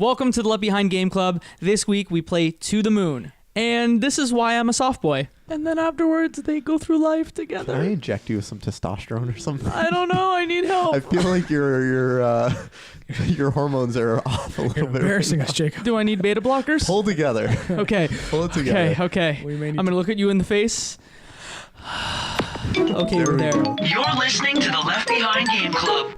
Welcome to the Left Behind Game Club. This week we play To the Moon. And this is why I'm a soft boy. And then afterwards they go through life together. Can I inject you with some testosterone or something? I don't know. I need help. I feel like your hormones are off a little bit. Embarrassing us, Jacob. Do I need beta blockers? Pull together. Okay. Pull it together. Okay. We may need I'm going to look at you in the face. Okay, we're there. You're listening to the Left Behind Game Club.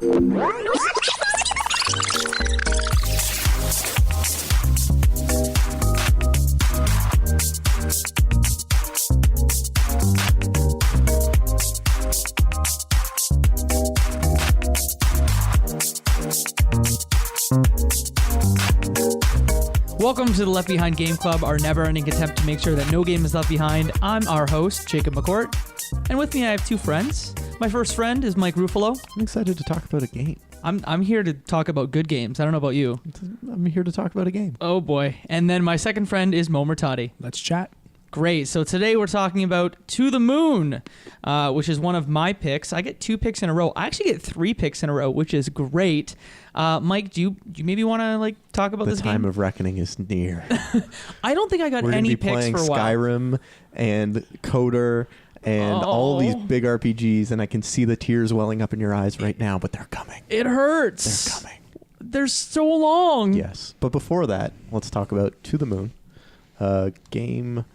Welcome to the Left Behind Game Club, our never-ending attempt to make sure that no game is left behind. I'm our host, Jacob McCourt, and with me I have two friends. My first friend is Mike Ruffolo. I'm excited to talk about a game. I'm here to talk about good games. I don't know about you. I'm here to talk about a game. Oh boy. And then my second friend is Moe and Murtadi. Let's chat. Great. So today we're talking about To the Moon, which is one of my picks. I get 2 picks in a row. I actually get 3 picks in a row, which is great. Mike, do you maybe want to talk about this game? The time of reckoning is near. I don't think I got We're any be picks playing for a while. Skyrim and Coder and all these big RPGs, and I can see the tears welling up in your eyes right now, but they're coming. It hurts. They're coming. They're so long. Yes. But before that, let's talk about To the Moon, a game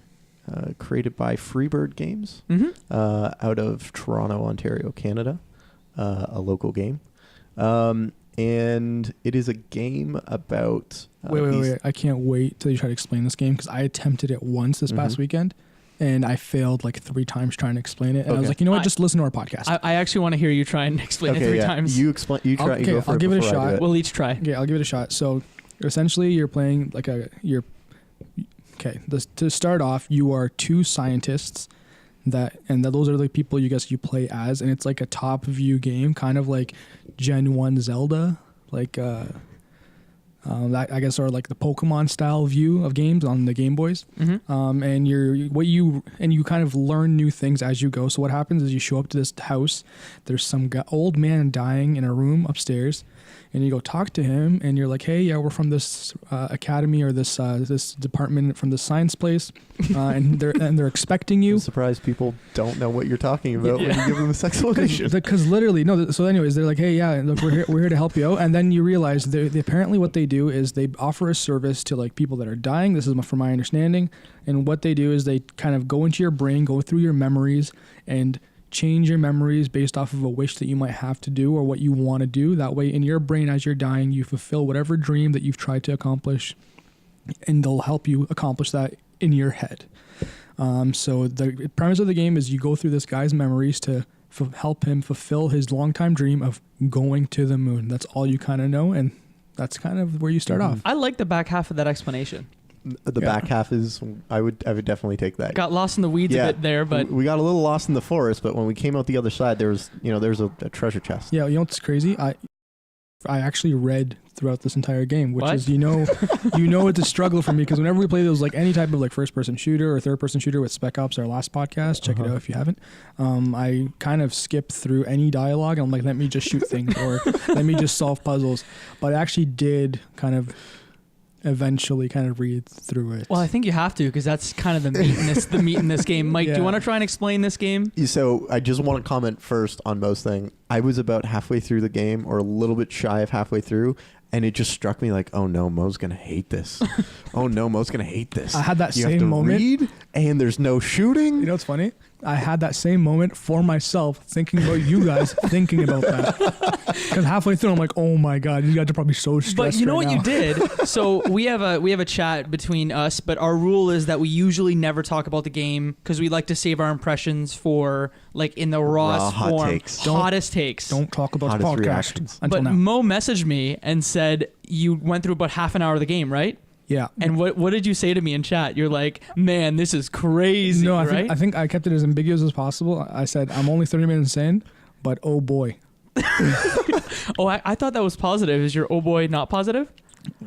created by Freebird Games out of Toronto, Ontario, Canada, a local game. And it is a game about... Wait. I can't wait till you try to explain this game because I attempted it once this past weekend and I failed like 3 times trying to explain it. And I was like, you know what? Just listen to our podcast. I actually want to hear you try and explain it 3 times. You explain. You try. Okay, you go for I'll give it a before I do shot. We'll each try. Okay, I'll give it a shot. So essentially you're playing like to start off, you are 2 scientists those are the people you play as, and it's like a top view game, kind of like Gen 1 Zelda, like that I guess are like the Pokemon style view of games on the Game Boys. And you kind of learn new things as you go. So what happens is you show up to this house, there's some old man dying in a room upstairs, and you go talk to him, and you're like, hey, yeah, we're from this academy or this department from the science place, and they're expecting you. I'm surprised people don't know what you're talking about when you give them this explanation. Because literally, no. So anyways, they're like, hey, yeah, look, we're here to help you out. And then you realize they apparently what they do is they offer a service to like people that are dying. This is from my understanding. And what they do is they kind of go into your brain, go through your memories, and change your memories based off of a wish that you might have to do or what you want to do. That way in your brain as you're dying, you fulfill whatever dream that you've tried to accomplish, and they'll help you accomplish that in your head. So the premise of the game is you go through this guy's memories to help him fulfill his longtime dream of going to the moon. That's all you kind of know, and that's kind of where you start off. I like the back half of that explanation. The back half is I would definitely take that. Got lost in the weeds a bit there, but we got a little lost in the forest. But when we came out the other side, there's a treasure chest. Yeah, you know what's crazy? I actually read throughout this entire game, which is it's a struggle for me because whenever we play those like any type of like first person shooter or third person shooter with Spec Ops, our last podcast, check it out if you haven't. I kind of skip through any dialogue and I'm like, let me just shoot things or let me just solve puzzles. But I actually did kind of eventually kind of read through it. Well, I think you have to because that's kind of the meat in this game. Mike, do you want to try and explain this game? So I just want to comment first on Mo's thing. I was about halfway through the game or a little bit shy of halfway through, and it just struck me like, oh no, Mo's going to hate this. Oh no, Mo's going to hate this. I had that you same have to moment. Read, and there's no shooting. You know what's funny? I had that same moment for myself, thinking about you guys, thinking about that. Because halfway through, I'm like, oh my god, you guys are probably so stressed. But you know right what now. you did? So we have a chat between us, but our rule is that we usually never talk about the game because we like to save our impressions for like in the rawest hot form, takes. hottest takes. Don't talk about the Hottest podcast reactions. until But now. Mo messaged me and said you went through about half an hour of the game, right? Yeah. And what did you say to me in chat? You're like, man, this is crazy, No, right? I think I kept it as ambiguous as possible. I said, I'm only 30 minutes in, but oh boy. Oh, I thought that was positive. Is your oh boy not positive?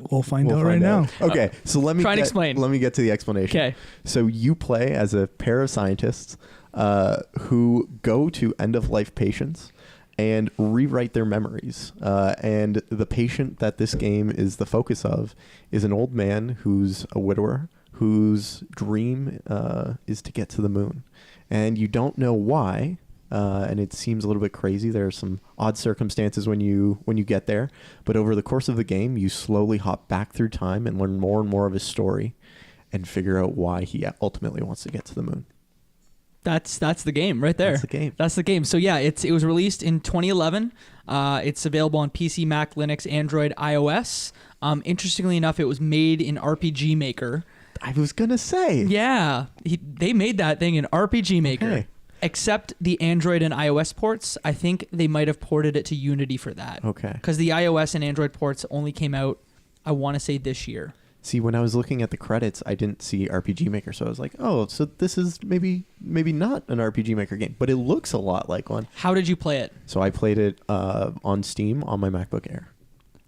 We'll find out right now. Okay, so let me Try and explain. Let me get to the explanation. Okay. So you play as a pair of scientists who go to end of life patients and rewrite their memories. And the patient that this game is the focus of is an old man who's a widower, whose dream is to get to the moon. And you don't know why, and it seems a little bit crazy. There are some odd circumstances when you get there. But over the course of the game, you slowly hop back through time and learn more and more of his story and figure out why he ultimately wants to get to the moon. That's the game right there. That's the game. So yeah, it was released in 2011. It's available on PC, Mac, Linux, Android, iOS. Interestingly enough, it was made in RPG Maker. I was gonna say. Yeah, they made that thing in RPG Maker. Okay. Except the Android and iOS ports. I think they might have ported it to Unity for that. Okay. Because the iOS and Android ports only came out, I want to say, this year. See, when I was looking at the credits, I didn't see RPG Maker, so I was like, oh, so this is maybe not an RPG Maker game, but it looks a lot like one. How did you play it? So I played it on Steam on my MacBook Air.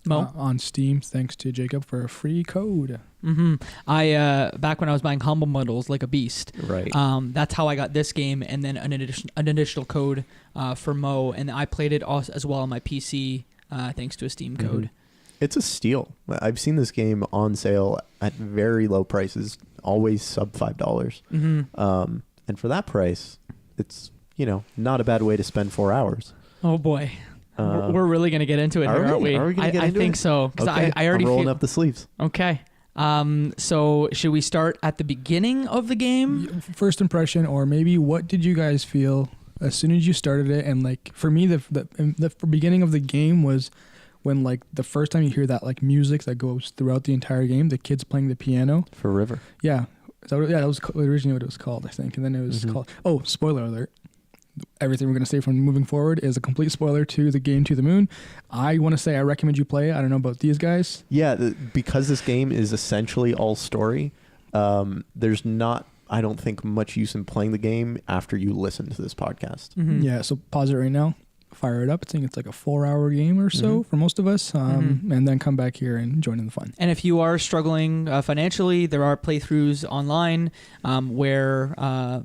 Mo? On Steam, thanks to Jacob for a free code. Mm-hmm. I back when I was buying Humble Bundles like a beast. Right. That's how I got this game, and then an additional code for Mo, and I played it as well on my PC thanks to a Steam code. Mm-hmm. It's a steal. I've seen this game on sale at very low prices, always sub $5. Mm-hmm. And for that price, it's not a bad way to spend 4 hours. Oh boy. We're really going to get into it here, aren't we? Are we going to get into it? I think so. Because okay. I already I'm rolling up the sleeves. Okay. So should we start at the beginning of the game? First impression, or maybe what did you guys feel as soon as you started it? And like for me, the beginning of the game was when like the first time you hear that like music that goes throughout the entire game, the kids playing the piano. For River. Yeah. That was originally what it was called, I think. And then it was called, spoiler alert. Everything we're going to say from moving forward is a complete spoiler to the game To the Moon. I want to say I recommend you play it. I don't know about these guys. Yeah, because this game is essentially all story, there's not, I don't think, much use in playing the game after you listen to this podcast. Mm-hmm. Yeah, so pause it right now. Fire it up. I think it's like a 4-hour game or so for most of us, and then come back here and join in the fun. And if you are struggling financially, there are playthroughs online where a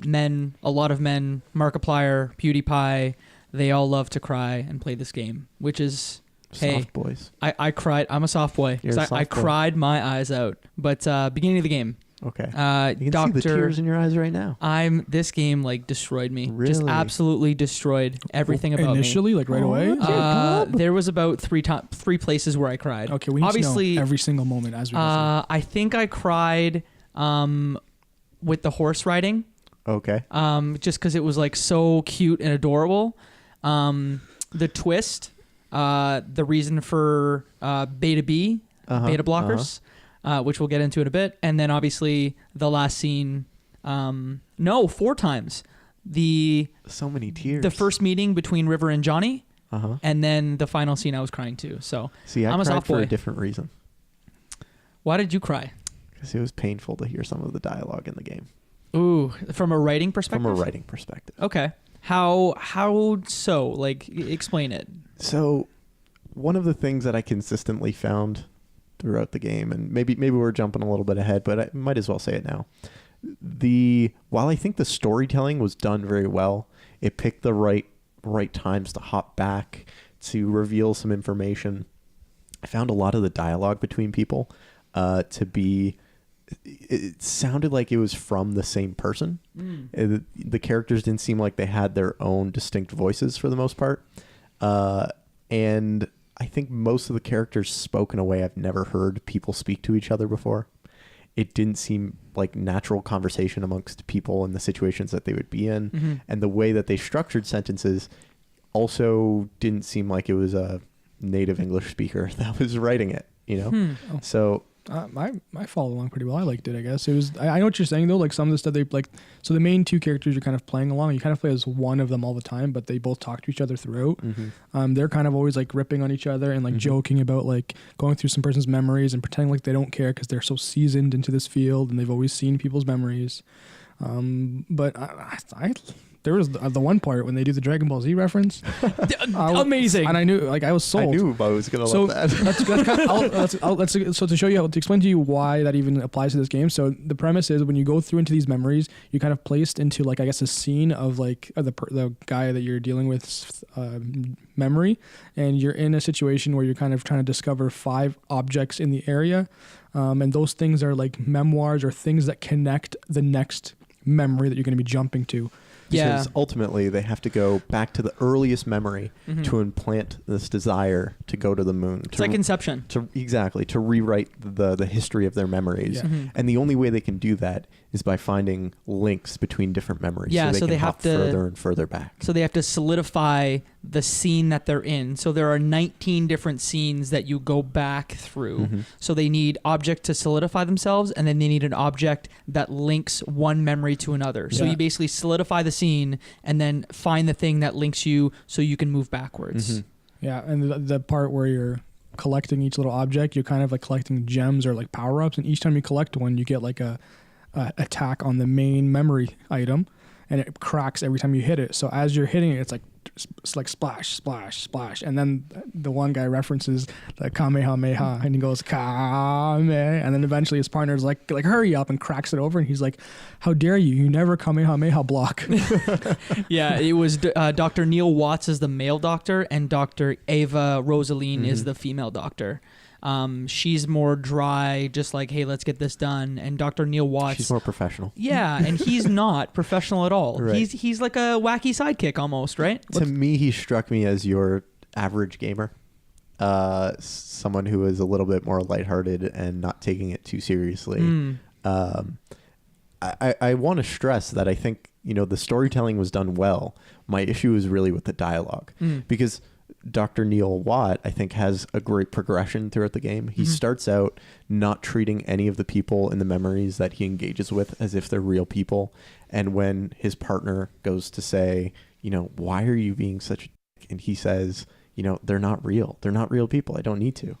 lot of men, Markiplier, PewDiePie, they all love to cry and play this game, which is, Soft boys. I cried. I'm a soft boy. You're a soft I boy. cried my eyes out. But beginning of the game. Okay. see You can see the tears in your eyes right now. This game like destroyed me. Really? Just absolutely destroyed everything about Initially, me. like right away? There was about three places where I cried. Okay, we need to know every single moment as we go through. I think I cried with the horse riding. Okay. Just because it was like so cute and adorable. The twist, the reason for beta blockers. Which we'll get into in a bit. And then obviously the last scene, 4 times. So many tears. The first meeting between River and Johnny, Uh-huh. and then the final scene I was crying too. So See, I I'm a cried soft for boy. a different reason. Why did you cry? Because it was painful to hear some of the dialogue in the game. Ooh, from a writing perspective? From a writing perspective. Okay. How so? Like, explain it. So, one of the things that I consistently found throughout the game, and maybe we're jumping a little bit ahead, but I might as well say it now. While I think the storytelling was done very well, it picked the right times to hop back to reveal some information. I found a lot of the dialogue between people to be. It sounded like it was from the same person. The characters didn't seem like they had their own distinct voices for the most part, and I think most of the characters spoke in a way I've never heard people speak to each other before. It didn't seem like natural conversation amongst people in the situations that they would be in. Mm-hmm. And the way that they structured sentences also didn't seem like it was a native English speaker that was writing it, So I followed along pretty well. I liked it, I guess. It was. I know what you're saying though. Like some of the stuff they like. So the main 2 characters you're kind of playing along. You kind of play as one of them all the time, but they both talk to each other throughout. Mm-hmm. They're kind of always like ripping on each other and like joking about like going through some person's memories and pretending like they don't care because they're so seasoned into this field and they've always seen people's memories. But there was the one part when they do the Dragon Ball Z reference. Amazing. And I knew, like, I was sold. I knew I was gonna love that. So to show you, to explain to you why that even applies to this game. So the premise is when you go through into these memories, you're kind of placed into, like, I guess, a scene of like the guy that you're dealing with memory, and you're in a situation where you're kind of trying to discover 5 objects in the area, and those things are like memoirs or things that connect the next memory that you're going to be jumping to. Because ultimately they have to go back to the earliest memory to implant this desire to go to the moon. It's like Inception. To rewrite the history of their memories. Yeah. And the only way they can do that is by finding links between different memories. Yeah, so so they they can have hop to- further and further back. So they have to solidify the scene that they're in. So there are 19 different scenes that you go back through. So they need object to solidify themselves, and then they need an object that links one memory to another. So Yeah. you basically solidify the scene and then find the thing that links you so you can move backwards. Yeah, and the part where you're collecting each little object, you're kind of like collecting gems or like power-ups, and each time you collect one, you get like a attack on the main memory item, and it cracks every time you hit it. So as you're hitting it, it's like splash, splash, splash, and then the one guy references the Kamehameha, and he goes Kame, and then eventually his partner's like hurry up, and cracks it over, and he's like, how dare you? You never Kamehameha block. Yeah, it was Dr. Neil Watts is the male doctor, and Dr. Ava Rosalene is the female doctor. She's more dry, just like, hey, let's get this done. And Dr. Neil Watts, She's more professional. yeah, and he's not professional at all. Right. He's like a wacky sidekick almost, right? To me, he struck me as your average gamer. Someone who is a little bit more lighthearted and not taking it too seriously. I want to stress that I think, the storytelling was done well. My issue is really with the dialogue, because Dr. Neil Watt, I think, has a great progression throughout the game. He starts out not treating any of the people in the memories that he engages with as if they're real people. And when his partner goes to say, why are you being such a dick? And he says, they're not real. They're not real people. I don't need to.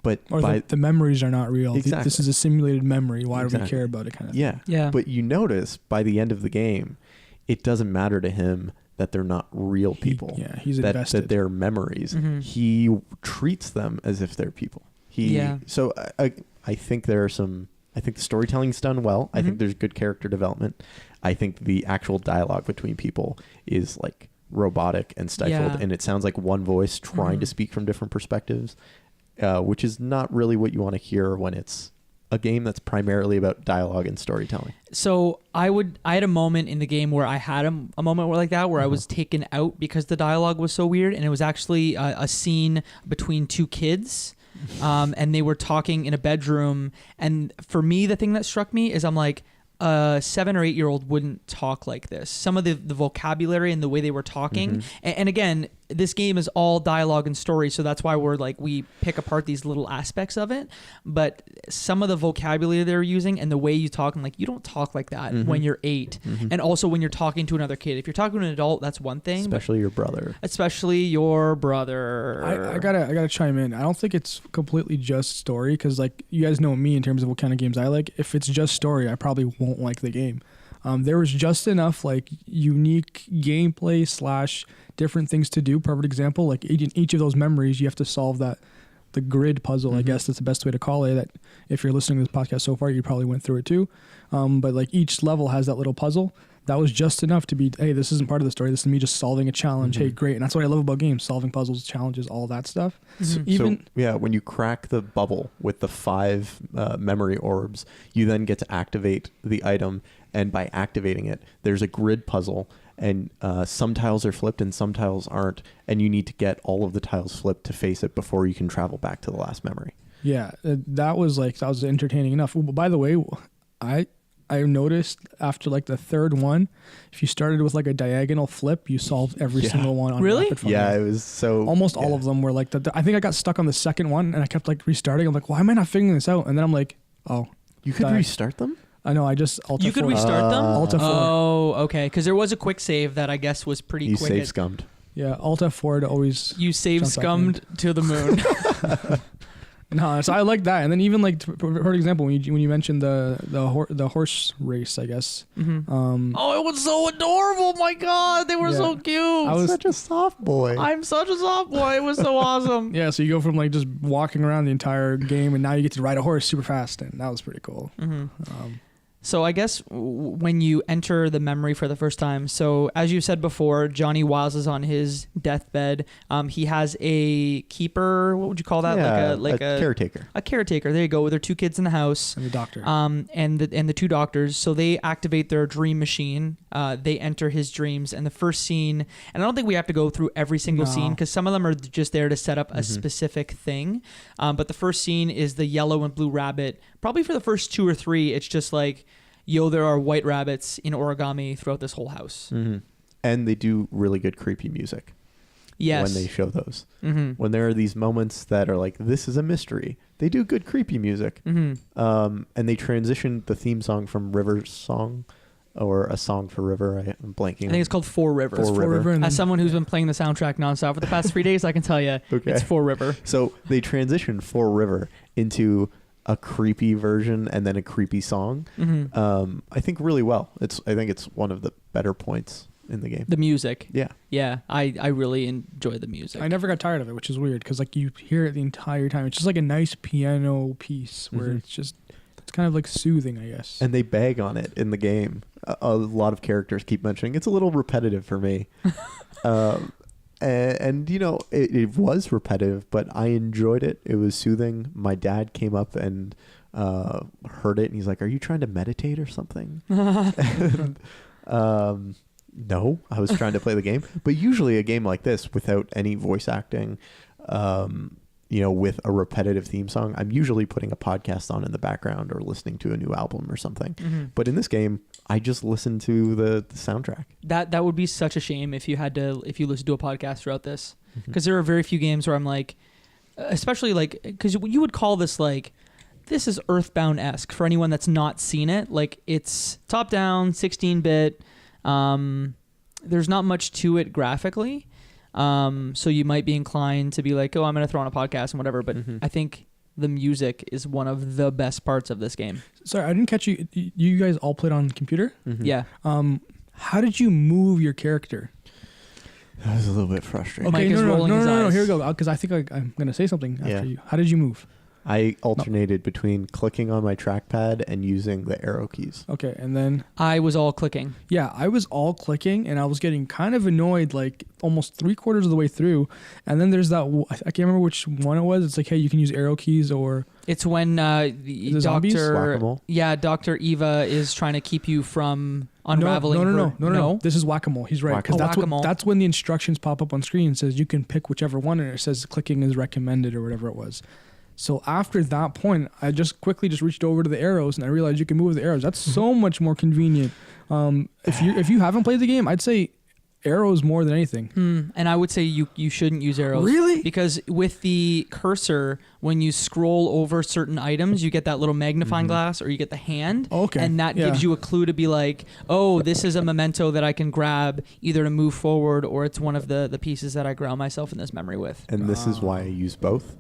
But Or the memories are not real. Exactly. This is a simulated memory. Why do we care about it? Kind of. Yeah. But you notice by the end of the game, it doesn't matter to him that they're not real people. He's invested. That they're memories. He treats them as if they're people. So I think there are some. I think the storytelling's done well. I think there's good character development. I think the actual dialogue between people is like robotic and stifled, and it sounds like one voice trying to speak from different perspectives, which is not really what you want to hear when it's a game that's primarily about dialogue and storytelling. So I had a moment in the game where I had a moment like that where I was taken out because the dialogue was so weird, and it was actually a scene between 2 kids, and they were talking in a bedroom. And for me, the thing that struck me is I'm like, a 7 or 8 year old wouldn't talk like this. Some of the vocabulary and the way they were talking, and again, this game is all dialogue and story, so that's why we pick apart these little aspects of it. But some of the vocabulary they're using and the way you talk, I'm like, you don't talk like that when you're 8, and also when you're talking to another kid. If you're talking to an adult, that's one thing. Especially your brother. I gotta chime in. I don't think it's completely just story, because like you guys know me in terms of what kind of games I like. If it's just story, I probably won't like the game. There was just enough like unique gameplay / different things to do. Perfect example, like in each of those memories, you have to solve the grid puzzle. I guess that's the best way to call it. That if you're listening to this podcast so far, you probably went through it too. But like each level has that little puzzle. That was just enough to be, hey, this isn't part of the story. This is me just solving a challenge. Hey, great. And that's what I love about games, solving puzzles, challenges, all that stuff. When you crack the bubble with the 5 memory orbs, you then get to activate the item. And by activating it, there's a grid puzzle, and some tiles are flipped and some tiles aren't. And you need to get all of the tiles flipped to face it before you can travel back to the last memory. Yeah, that was entertaining enough. Well, by the way, I noticed after like the 3rd one, if you started with like a diagonal flip, you solved every single one on Really? rapid fire. Yeah, it was so... Almost all of them were like that. I think I got stuck on the 2nd one, and I kept like restarting. I'm like, why am I not figuring this out? And then I'm like, oh. You could restart them? I know, I just Alt F4. You could restart them? Alt F4. Oh, okay. Because there was a quick save that I guess was pretty You quick. save scummed. Yeah, Alt F4 to always... You save jump back scummed to the moon. No, so I like that. And then even like for example, when you mentioned the horse race, I guess. Mm-hmm. Oh, it was so adorable! My God, they were so cute. I was such a soft boy. I'm such a soft boy. It was so awesome. Yeah, so you go from like just walking around the entire game, and now you get to ride a horse super fast, and that was pretty cool. Mm-hmm. So I guess when you enter the memory for the first time, so as you said before, Johnny Wiles is on his deathbed. He has a keeper. What would you call that? Yeah, like a caretaker. A caretaker. There you go. With their 2 kids in the house. And the doctor. And the 2 doctors. So they activate their dream machine. They enter his dreams. And the first scene, and I don't think we have to go through every single scene because some of them are just there to set up a specific thing. But the first scene is the yellow and blue rabbit. Probably for the first 2 or 3, it's just like, yo, there are white rabbits in origami throughout this whole house. Mm-hmm. And they do really good creepy music. Yes. When they show those. Mm-hmm. When there are these moments that are like, this is a mystery, they do good creepy music. Mm-hmm. And they transitioned the theme song from River's song, or a song for River. I'm blanking. I think it's called Four River. Four River. As someone who's been playing the soundtrack nonstop for the past 3 days, I can tell you it's Four River. So they transitioned Four River into a creepy version and then a creepy song. Mm-hmm. I think really well. I think it's one of the better points in the game. The music. Yeah. I really enjoy the music. I never got tired of it, which is weird because like you hear it the entire time. It's just like a nice piano piece where it's kind of like soothing, I guess. And they bag on it in the game. A lot of characters keep mentioning it's a little repetitive for me. And you know, it was repetitive, but I enjoyed it. It was soothing. My dad came up and heard it, and he's like, "Are you trying to meditate or something?" And, no, I was trying to play the game. But usually, a game like this, without any voice acting, you know, with a repetitive theme song, I'm usually putting a podcast on in the background or listening to a new album or something. Mm-hmm. But in this game, I just listened to the soundtrack. That would be such a shame if you listen to a podcast throughout this, because there are very few games where I'm like, especially like, because you would call this like, this is Earthbound-esque for anyone that's not seen it. Like, it's top down 16-bit. There's not much to it graphically. So you might be inclined to be like, oh, I'm going to throw on a podcast and whatever. But I think the music is one of the best parts of this game. Sorry, I didn't catch you. You guys all played on computer? Mm-hmm. Yeah. How did you move your character? That was a little bit frustrating. Mike is rolling his eyes. Here we go. Because I think I'm going to say something after you. How did you move? I alternated between clicking on my trackpad and using the arrow keys. Okay, and then... I was all clicking. Yeah, I was all clicking, and I was getting kind of annoyed, like, almost 3/4 of the way through. And then there's that... I can't remember which one it was. It's like, hey, you can use arrow keys or... It's when the zombies? Doctor... Yeah, Dr. Eva is trying to keep you from unraveling No. This is whack-a-mole. He's right. Because that's when the instructions pop up on screen and says you can pick whichever one, and it says clicking is recommended or whatever it was. So after that point, I just quickly reached over to the arrows, and I realized you can move the arrows. That's so much more convenient. If you haven't played the game, I'd say arrows more than anything. And I would say you shouldn't use arrows. Really? Because with the cursor, when you scroll over certain items, you get that little magnifying glass, or you get the hand. Okay. And that gives you a clue to be like, oh, this is a memento that I can grab either to move forward, or it's one of the pieces that I ground myself in this memory with. And this is why I use both.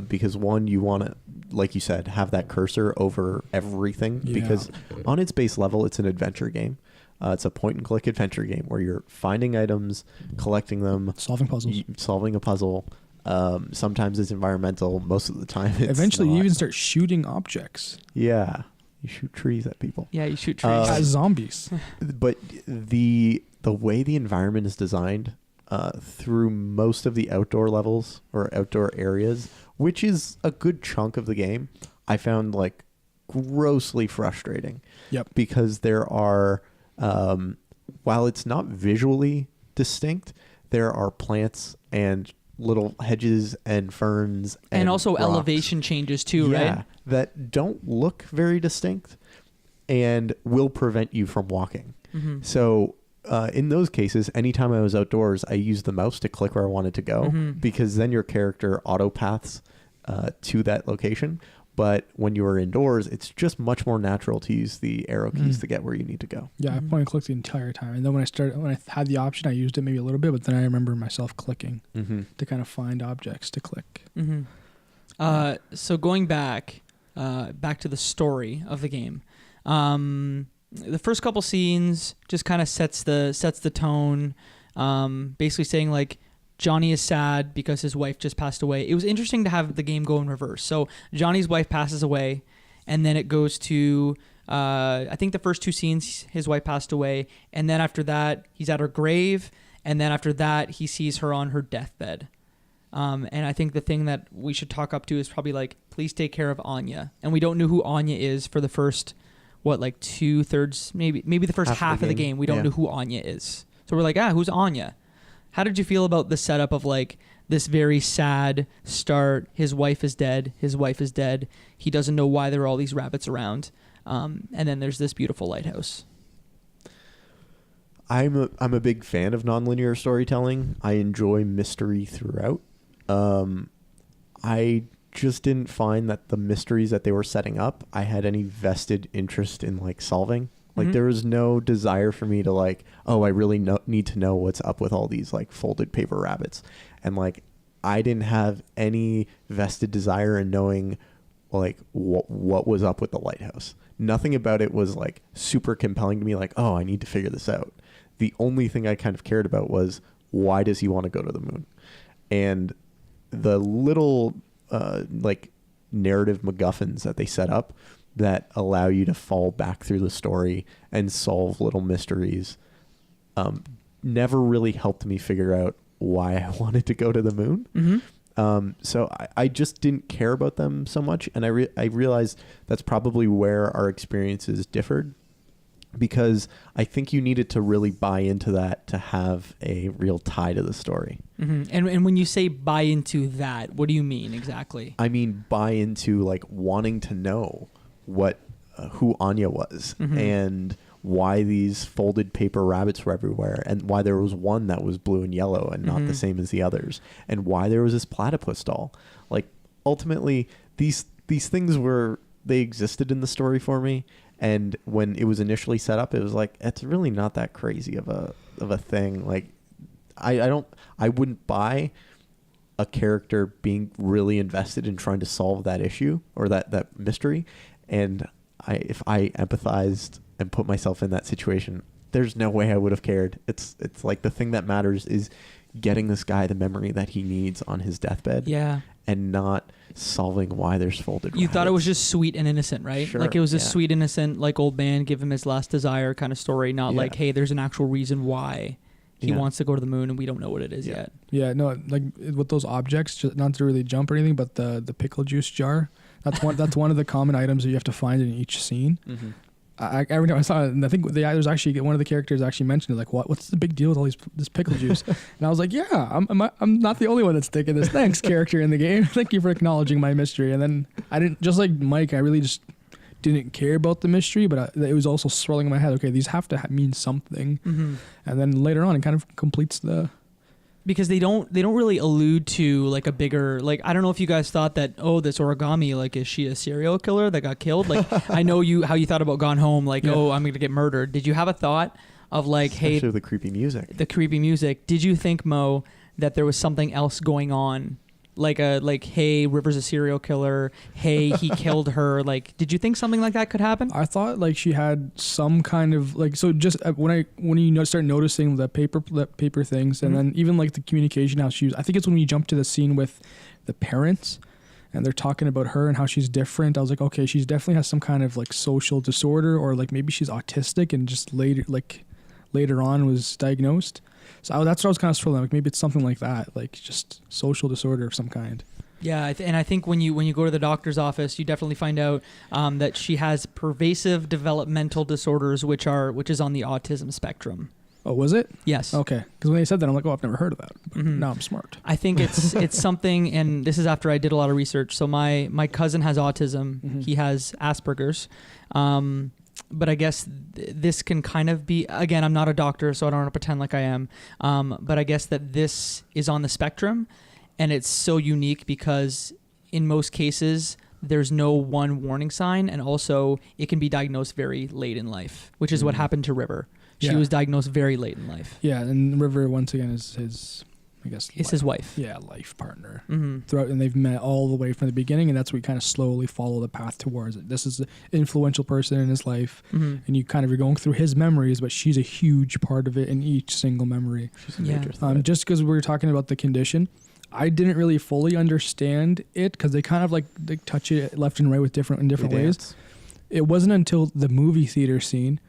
Because one, you want to, like you said, have that cursor over everything. Yeah. Because on its base level, it's an adventure game. It's a point-and-click adventure game where you're finding items, collecting them, solving puzzles, solving a puzzle. Sometimes it's environmental. Most of the time, it's eventually not. You even start shooting objects. Yeah, you shoot trees at people. Yeah, you shoot trees as zombies. But the way the environment is designed. Through most of the outdoor levels or outdoor areas, which is a good chunk of the game, I found like grossly frustrating. Yep. Because there are, while it's not visually distinct, there are plants and little hedges and ferns and also rocks. Elevation changes too, right? That don't look very distinct and will prevent you from walking. Mm-hmm. So in those cases, anytime I was outdoors, I used the mouse to click where I wanted to go, because then your character auto paths to that location. But when you are indoors, it's just much more natural to use the arrow keys to get where you need to go. Yeah, I point and click the entire time. And then when I had the option, I used it maybe a little bit, but then I remember myself clicking to kind of find objects to click. So going back to the story of the game, the first couple scenes just kind of sets the tone. Basically saying like Johnny is sad because his wife just passed away. It was interesting to have the game go in reverse. So Johnny's wife passes away, and then it goes to I think the first 2 scenes his wife passed away, and then after that he's at her grave, and then after that he sees her on her deathbed. And I think the thing that we should talk up to is probably like, please take care of Anya. And we don't know who Anya is for the first, like 2/3, maybe the first half of the game. We don't know who Anya is. So we're like, who's Anya? How did you feel about the setup of like this very sad start? His wife is dead. He doesn't know why there are all these rabbits around. And then there's this beautiful lighthouse. I'm a big fan of nonlinear storytelling. I enjoy mystery throughout. I just didn't find that the mysteries that they were setting up, I had any vested interest in like solving. Like there was no desire for me to like, I really need to know what's up with all these like folded paper rabbits. And like, I didn't have any vested desire in knowing like what was up with the lighthouse. Nothing about it was like super compelling to me. Like, I need to figure this out. The only thing I kind of cared about was, why does he want to go to the moon? And the little like narrative MacGuffins that they set up that allow you to fall back through the story and solve little mysteries never really helped me figure out why I wanted to go to the moon. So I just didn't care about them so much. And I realized that's probably where our experiences differed, because I think you needed to really buy into that to have a real tie to the story. And when you say buy into that, what do you mean exactly? I mean, buy into like wanting to know what who Anya was and why these folded paper rabbits were everywhere, and why there was one that was blue and yellow and not the same as the others, and why there was this platypus doll. Like ultimately these things they existed in the story for me. And when it was initially set up, it was like, it's really not that crazy of a thing. Like, I wouldn't buy a character being really invested in trying to solve that issue or that mystery. And if I empathized and put myself in that situation, there's no way I would have cared. It's like the thing that matters is getting this guy the memory that he needs on his deathbed. Yeah. And not solving why there's folded You thought it was just sweet and innocent, right? Sure, like it was a sweet, innocent, like old man, give him his last desire kind of story, not like, hey, there's an actual reason why he wants to go to the moon and we don't know what it is yet. Yeah, no, like with those objects, just not to really jump or anything, but the pickle juice jar, that's one of the common items that you have to find in each scene. Every time I saw it, and I think there's actually one of the characters actually mentioned it, like, what's the big deal with all this pickle juice? And I was like, I'm not the only one that's taking this. Thanks, character in the game. Thank you for acknowledging my mystery. And then I didn't, just like Mike, I really just didn't care about the mystery, but it was also swirling in my head. Okay, these have to mean something. And then later on, it kind of completes because they don't really allude to like a bigger, like, I don't know if you guys thought that, this origami, like, is she a serial killer that got killed? Like, I know how you thought about Gone Home, like, I'm going to get murdered. Did you have a thought of like, especially hey, the creepy music? Did you think, Mo, that there was something else going on? Like hey, River's a serial killer. Hey, he killed her. Like, did you think something like that could happen? I thought like she had some kind of like, so just when you start noticing the paper things, and then even like the communication, how she was, I think it's when we jump to the scene with the parents and they're talking about her and how she's different. I was like, okay, she's definitely has some kind of like social disorder, or like maybe she's autistic and just later on was diagnosed. So that's what I was kind of struggling. Like maybe it's something like that, like just social disorder of some kind. Yeah, and I think when you go to the doctor's office, you definitely find out that she has pervasive developmental disorders, which is on the autism spectrum. Oh, was it? Yes. Okay. Because when they said that, I'm like, I've never heard of that. But now I'm smart. I think it's something, and this is after I did a lot of research. So my cousin has autism. He has Asperger's. But I guess this can kind of be, again, I'm not a doctor, so I don't want to pretend like I am. But I guess that this is on the spectrum, and it's so unique because in most cases, there's no one warning sign, and also it can be diagnosed very late in life, which is what happened to River. She was diagnosed very late in life. Yeah, and River, once again, is I guess It's his wife. Yeah, life partner. Mm-hmm. Throughout, and they've met all the way from the beginning, and that's where you kind of slowly follow the path towards it. This is an influential person in his life, Mm-hmm. and you kind of are going through his memories, but she's a huge part of it in each single memory. She's a Yeah. major threat. Just because we were talking about the condition, I didn't really fully understand it because they kind of like they touch it left and right with in different They ways. dance. It wasn't until the movie theater scene,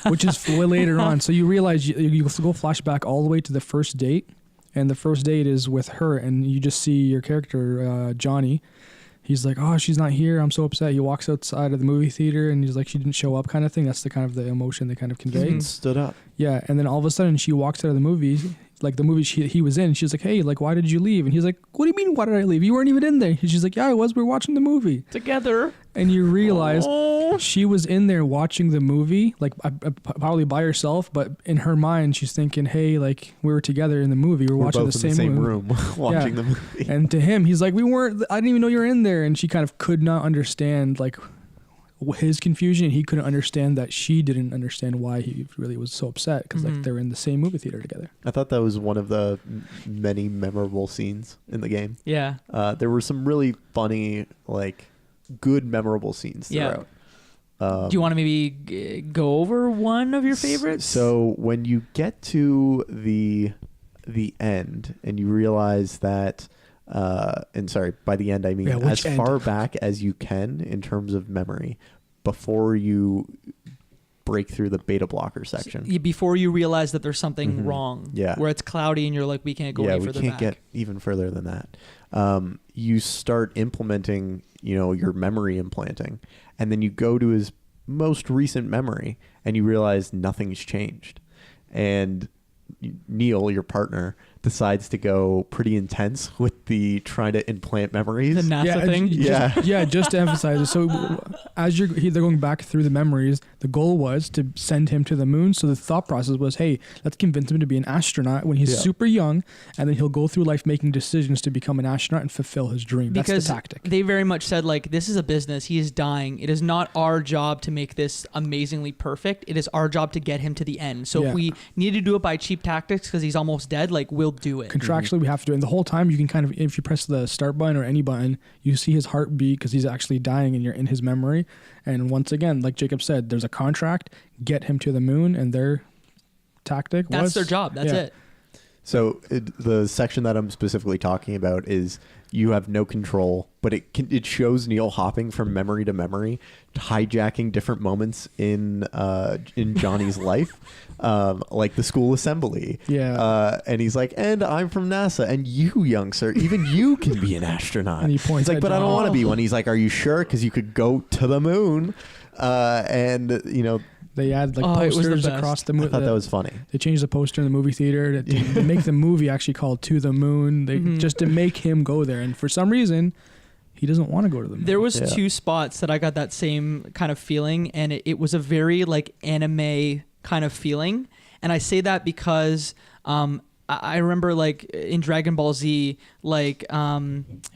which is later on. So you realize you go flashback all the way to the first date, and the first date is with her, and you just see your character, Johnny. He's like, oh, she's not here. I'm so upset. He walks outside of the movie theater, and he's like, she didn't show up kind of thing. That's the kind of the emotion they kind of convey. Mhm. Stood up. Yeah, and then all of a sudden she walks out of the movie, like the movie he was in. She's like, hey, like, why did you leave? And he's like, what do you mean, why did I leave? You weren't even in there. And she's like, yeah, I was. We were watching the movie. Together. And you realize Oh. she was in there watching the movie, like probably by herself, but in her mind, she's thinking, hey, like, we were together in the movie. We're watching both the in same, room watching Yeah. the movie. And to him, he's like, we weren't, I didn't even know you were in there. And she kind of could not understand, like, his confusion. He couldn't understand that she didn't understand why he really was so upset because Mhm. like they were in the same movie theater together. I thought that was one of the many memorable scenes in the game. Yeah. There were some really funny, like, good memorable scenes Yeah. throughout. Do you want to maybe go over one of your favorites? So when you get to the end and you realize that, and sorry, by the end I mean Yeah, which as end? far back as you can in terms of memory before you break through the beta blocker section. Before you realize that there's something Mhm. wrong. Yeah. Where it's cloudy and you're like, we can't go Yeah, any we further can't back. get even further than that. You start implementing, your memory implanting, and then you go to his most recent memory, and you realize nothing's changed. And Neil, your partner, decides to go pretty intense with the trying to implant memories. The NASA and thing. Yeah. just to emphasize it. So as they're going back through the memories, the goal was to send him to the moon. So the thought process was, hey, let's convince him to be an astronaut when he's Yeah. super young, and then he'll go through life making decisions to become an astronaut and fulfill his dream. That's Because the tactic. they very much said, like, this is a business. He is dying. It is not our job to make this amazingly perfect. It is our job to get him to the end. So Yeah. if we need to do it by cheap tactics because he's almost dead, like, we'll do it. Contractually, we have to do it. And the whole time, you can kind of, if you press the start button or any button, you see his heartbeat because he's actually dying and you're in his memory. And once again, like Jacob said, there's a contract, get him to the moon, and their tactic That's was... their job. That's yeah. it. So the section that I'm specifically talking about is you have no control, but it shows Neil hopping from memory to memory, hijacking different moments in Johnny's life, like the school assembly. Yeah. And he's like, and I'm from NASA, and you, young sir, even you can be an astronaut. And he points He's like, at but I don't Johnny. want to be one. He's like, are you sure? Because you could go to the moon. They add like Oh, it was the posters best. across the I movie. thought that was funny. They changed the poster in the movie theater to make the movie actually called To the Moon. They Mhm. just to make him go there, and for some reason, he doesn't want to go to the moon. There was Yeah. two spots that I got that same kind of feeling, and it was a very like anime kind of feeling. And I say that because I remember like in Dragon Ball Z, like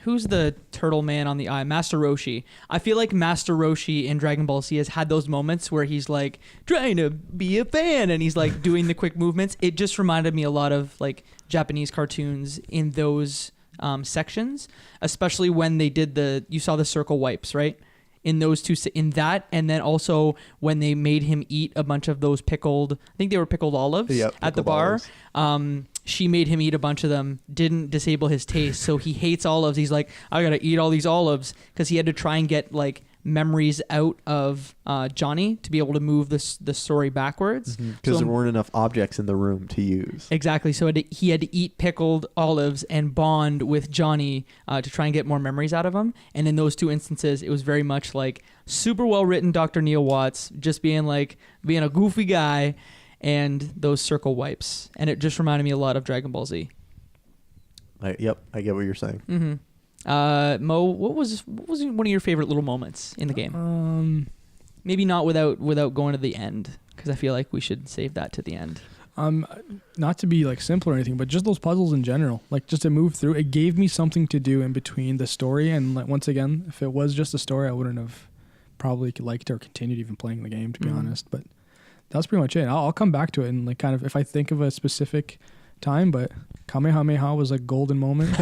who's the turtle man on the eye? Master Roshi. I feel like Master Roshi in Dragon Ball Z has had those moments where he's like trying to be a fan and he's like doing the quick movements. It just reminded me a lot of like Japanese cartoons in those sections, especially when they did you saw the circle wipes, right? In those two, in that, and then also when they made him eat a bunch of those pickled, I think they were pickled olives Yep, at the pickled bar. olives. She made him eat a bunch of them, didn't disable his taste, so he hates olives. He's like, I gotta eat all these olives because he had to try and get like memories out of Johnny to be able to move the story backwards. Because So- there weren't enough objects in the room to use. Exactly. So he had to eat pickled olives and bond with Johnny to try and get more memories out of him. And in those two instances, it was very much like super well written Dr. Neil Watts, just being a goofy guy, and those circle wipes. And it just reminded me a lot of Dragon Ball Z. Yep, I get what you're saying. Mm-hmm. Mo, what was one of your favorite little moments in the game? Maybe not without going to the end, because I feel like we should save that to the end. Not to be like simple or anything, but just those puzzles in general, like just to move through, it gave me something to do in between the story. And like, once again, if it was just a story, I wouldn't have probably liked or continued even playing the game, to be honest. But that's pretty much it. I'll come back to it and like kind of, if I think of a specific time, but Kamehameha was a golden moment.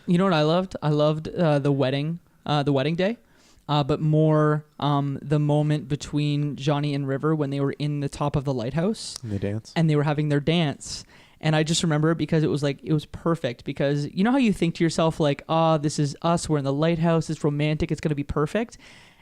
You know what I loved? I loved the wedding day, but more the moment between Johnny and River when they were in the top of the lighthouse. And they dance. And they were having their dance. And I just remember it because it was perfect. Because you know how you think to yourself, like, this is us. We're in the lighthouse. It's romantic. It's going to be perfect.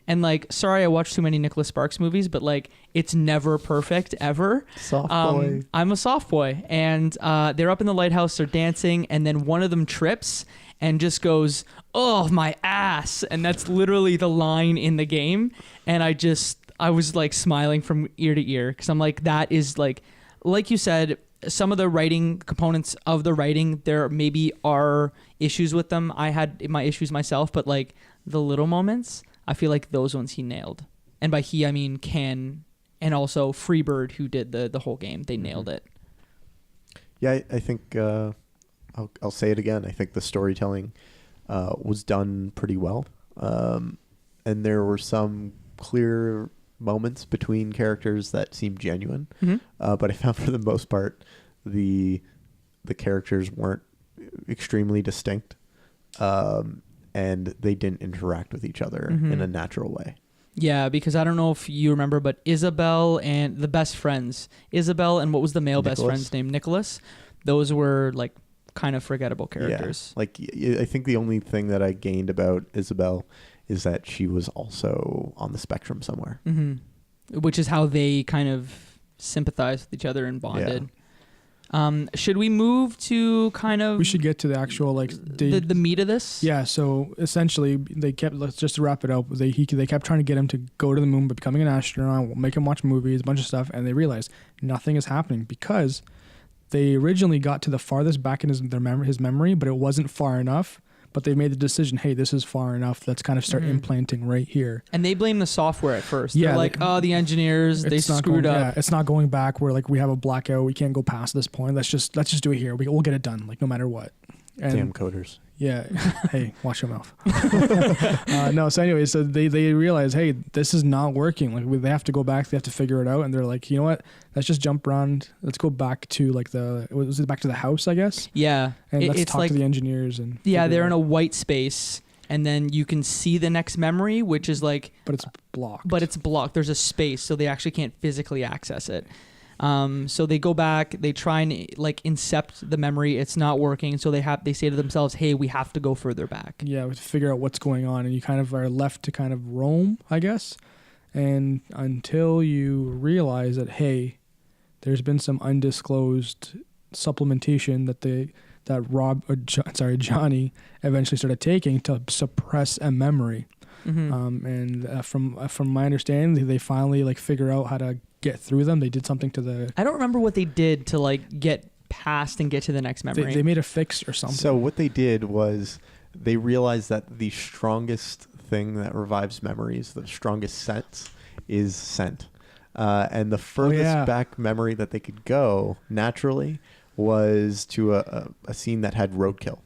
And like, sorry, I watched too many Nicholas Sparks movies, but like, it's never perfect ever. Soft boy. I'm a soft boy. And they're up in the lighthouse. They're dancing. And then one of them trips and just goes, "Oh, my ass." And that's literally the line in the game. And I was like smiling from ear to ear. Because I'm like, that is like you said, some of the writing components of the writing, there maybe are issues with them. I had my issues myself, but like the little moments, I feel like those ones he nailed. And by he, I mean Ken and also Freebird, who did the whole game. They nailed it. Yeah, I think I'll say it again. I think the storytelling was done pretty well. And there were some clear moments between characters that seemed genuine. But I found for the most part, the characters weren't extremely distinct. And they didn't interact with each other in a natural way. Yeah, because I don't know if you remember, but Isabel and the best friends, Isabel and what was the male best friend's name? Nicholas. Those were like kind of forgettable characters. Yeah. Like, I think the only thing that I gained about Isabel is that she was also on the spectrum somewhere. Which is how they kind of sympathized with each other and bonded. Should we move to kind of... We should get to the actual, like... the meat of this? Yeah, so essentially, they kept... Just to wrap it up, they kept trying to get him to go to the moon by becoming an astronaut, make him watch movies, a bunch of stuff, and they realized nothing is happening because they originally got to the farthest back in his memory, but it wasn't far enough. But they made the decision, hey, this is far enough. Let's kind of start implanting right here. And they blame the software at first. Yeah, they're like, the engineers, they screwed up. Yeah, it's not going back. We're like, we have a blackout. We can't go past this point. Let's just do it here. We'll get it done, like no matter what. And damn coders. Yeah. Hey, watch your mouth. No. So anyway, so they realize, hey, this is not working. Like they have to go back. They have to figure it out. And they're like, you know what? Let's just jump around. Let's go back to like back to the house, I guess. Yeah. And let's talk to the engineers and. Yeah, they're in a white space, and then you can see the next memory, which is like. But it's blocked. There's a space, so they actually can't physically access it. So they go back, they try and like incept the memory. It's not working. So they say to themselves, hey, we have to go further back. Yeah. We have to figure out what's going on. And you kind of are left to kind of roam, I guess. And until you realize that, hey, there's been some undisclosed supplementation that Johnny eventually started taking to suppress a memory. And from my understanding, they finally like figure out how to get through them. They did something to the... I don't remember what they did to like get past and get to the next memory. They made a fix or something. So what they did was they realized that the strongest thing that revives memories, the strongest sense, is scent. And the furthest back memory that they could go naturally was to a scene that had roadkill.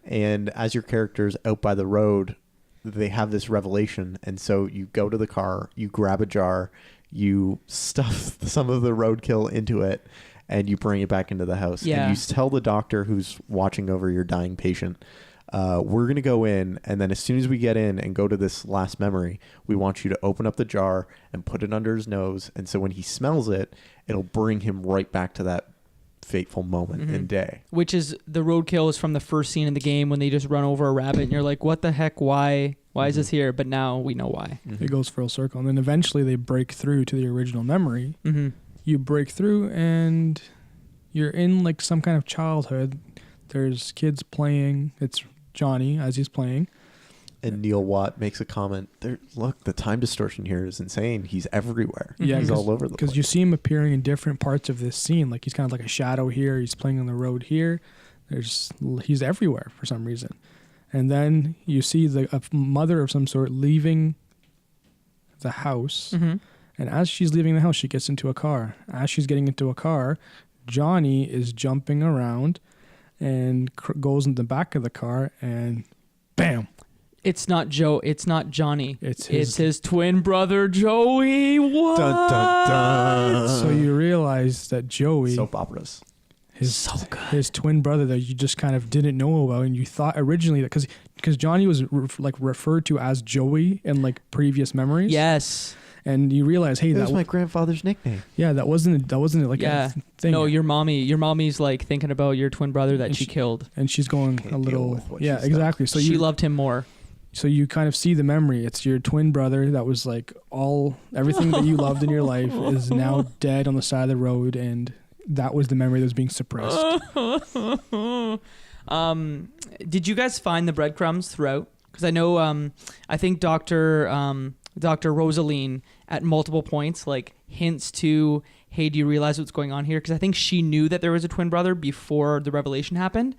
And as your character's out by the road, they have this revelation. And so you go to the car, you grab a jar, you stuff some of the roadkill into it, and you bring it back into the house. Yeah. And you tell the doctor who's watching over your dying patient, we're going to go in, and then as soon as we get in and go to this last memory, we want you to open up the jar and put it under his nose. And so when he smells it, it'll bring him right back to that fateful moment and day. Which is the roadkill is from the first scene in the game when they just run over a rabbit and you're like, what the heck? Why is this here? But now we know why. It goes full circle. And then eventually they break through to the original memory. You break through and you're in like some kind of childhood. There's kids playing. It's Johnny as he's playing. And Neil Watt makes a comment. Look, the time distortion here is insane. He's everywhere. Yeah, he's all over the place. Because you see him appearing in different parts of this scene. Like he's kind of like a shadow here. He's playing on the road here. He's everywhere for some reason. And then you see a mother of some sort leaving the house. And as she's leaving the house, she gets into a car. As she's getting into a car, Johnny is jumping around and goes in the back of the car and bam. It's not Joe. It's not Johnny. It's his twin brother, Joey. What? Dun, dun, dun. So you realize that Joey, Soap operas. his twin brother that you just kind of didn't know about, and you thought originally that because Johnny was referred to as Joey in like previous memories. Yes. And you realize, hey, That was my grandfather's nickname. yeah, that wasn't like a thing. No, your mommy's like thinking about your twin brother that And she she- killed. and she's going Can't a deal little. with what Yeah, she's done. exactly. So she you loved him more. So you kind of see the memory. It's your twin brother that was like everything that you loved in your life is now dead on the side of the road, and that was the memory that was being suppressed. Did you guys find the breadcrumbs throughout? Because I know, I think Dr. Rosalene at multiple points like hints to, hey, do you realize what's going on here? Because I think she knew that there was a twin brother before the revelation happened.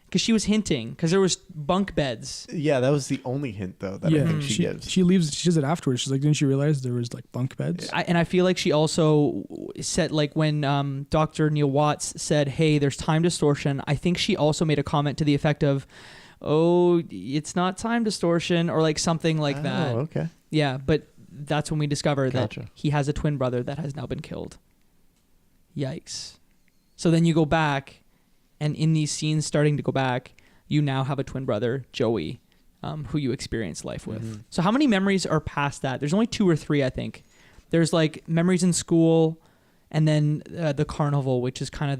Because she was hinting, because there was bunk beds. Yeah, that was the only hint though that I think she gives. She leaves. She does it afterwards. She's like, didn't you realize there was like bunk beds? And I feel like she also said, like when Dr. Neil Watts said, hey, there's time distortion, I think she also made a comment to the effect of, oh, it's not time distortion, or like something like that. Oh, okay. Yeah, but that's when we discover Gotcha. that he has a twin brother that has now been killed. Yikes. So then you go back, and in these scenes starting to go back, you now have a twin brother, Joey, who you experience life with. Mhm. So how many memories are past that? There's only 2 or 3, I think. There's like memories in school, and then the carnival, which is kind of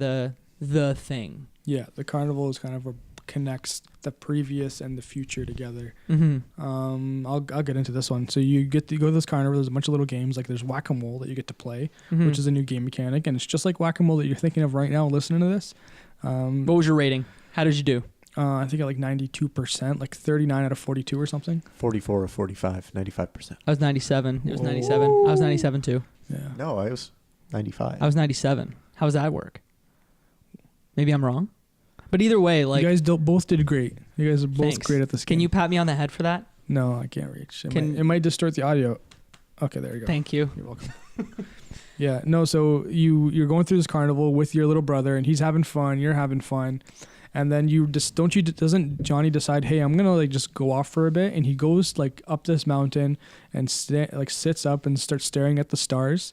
the thing. Yeah, the carnival is kind of what connects the previous and the future together. Mm-hmm. I'll get into this one. So you go to this carnival. There's a bunch of little games. Like there's whack-a-mole that you get to play, Mm-hmm. which is a new game mechanic, and it's just like whack-a-mole that you're thinking of right now listening to this. What was your rating? How did you do? I think at like 92%, like 39 out of 42 or something. 44 or 45, 95%. I was 97. It was 97. I was 97 too. Yeah. No, I was 95. I was 97. How does that work? Maybe I'm wrong. But either way, like, you guys both did great. You guys are both thanks. great at this game. Can you pat me on the head for that? No, I can't reach. Can- It might distort the audio. Okay, there you go. Thank you. You're welcome. Yeah, no, so you're going through this carnival with your little brother, and he's having fun, you're having fun, and then doesn't Johnny decide, hey, I'm gonna like just go off for a bit, and he goes like up this mountain and sits up and starts staring at the stars,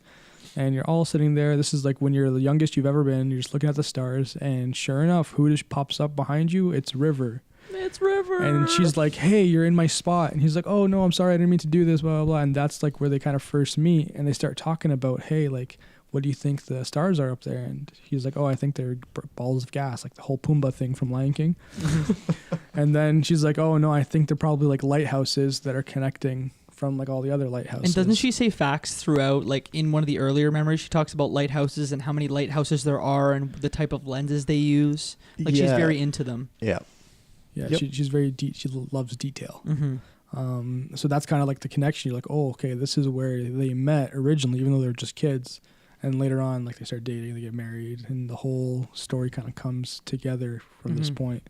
and you're all sitting there. This is like when you're the youngest you've ever been. You're just looking at the stars, and sure enough, who just pops up behind you? It's River. It's River. And she's like, hey, you're in my spot. And he's like, oh, no, I'm sorry. I didn't mean to do this, blah, blah, blah. And that's like where they kind of first meet. And they start talking about, hey, like, what do you think the stars are up there? And he's like, oh, I think they're balls of gas, like the whole Pumbaa thing from Lion King. And then she's like, oh, no, I think they're probably like lighthouses that are connecting from like all the other lighthouses. And doesn't she say facts throughout? Like in one of the earlier memories, she talks about lighthouses and how many lighthouses there are and the type of lenses they use. Like she's very into them. Yeah. Yeah, Yep. she's very she loves detail. Mm-hmm. So that's kind of like the connection. You're like, oh, okay, this is where they met originally, even though they were just kids. And later on, like they start dating, they get married, and the whole story kind of comes together from this point.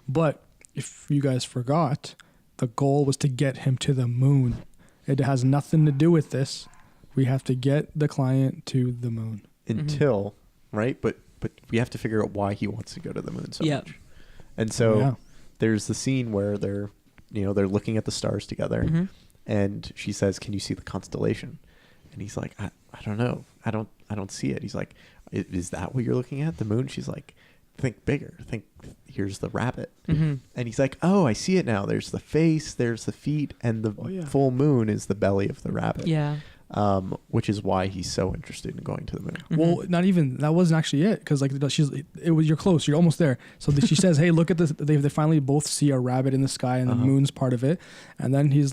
But if you guys forgot, the goal was to get him to the moon. It has nothing to do with this. We have to get the client to the moon. Until, right? But we have to figure out why he wants to go to the moon so Yep. much. And so Yeah. there's the scene where they're looking at the stars together, Mm-hmm. and she says, "Can you see the constellation?" And he's like, "I don't know. I don't see it." He's like, "Is that what you're looking at? The moon?" She's like, "Think bigger. Think here's the rabbit." Mm-hmm. And he's like, "Oh, I see it now. There's the face, there's the feet, and the full moon is the belly of the rabbit." Yeah. Which is why he's so interested in going to the moon. Well, not even that wasn't actually it, because like you're close, you're almost there. So she says, "Hey, look at this." They finally both see a rabbit in the sky, and the moon's part of it. And then he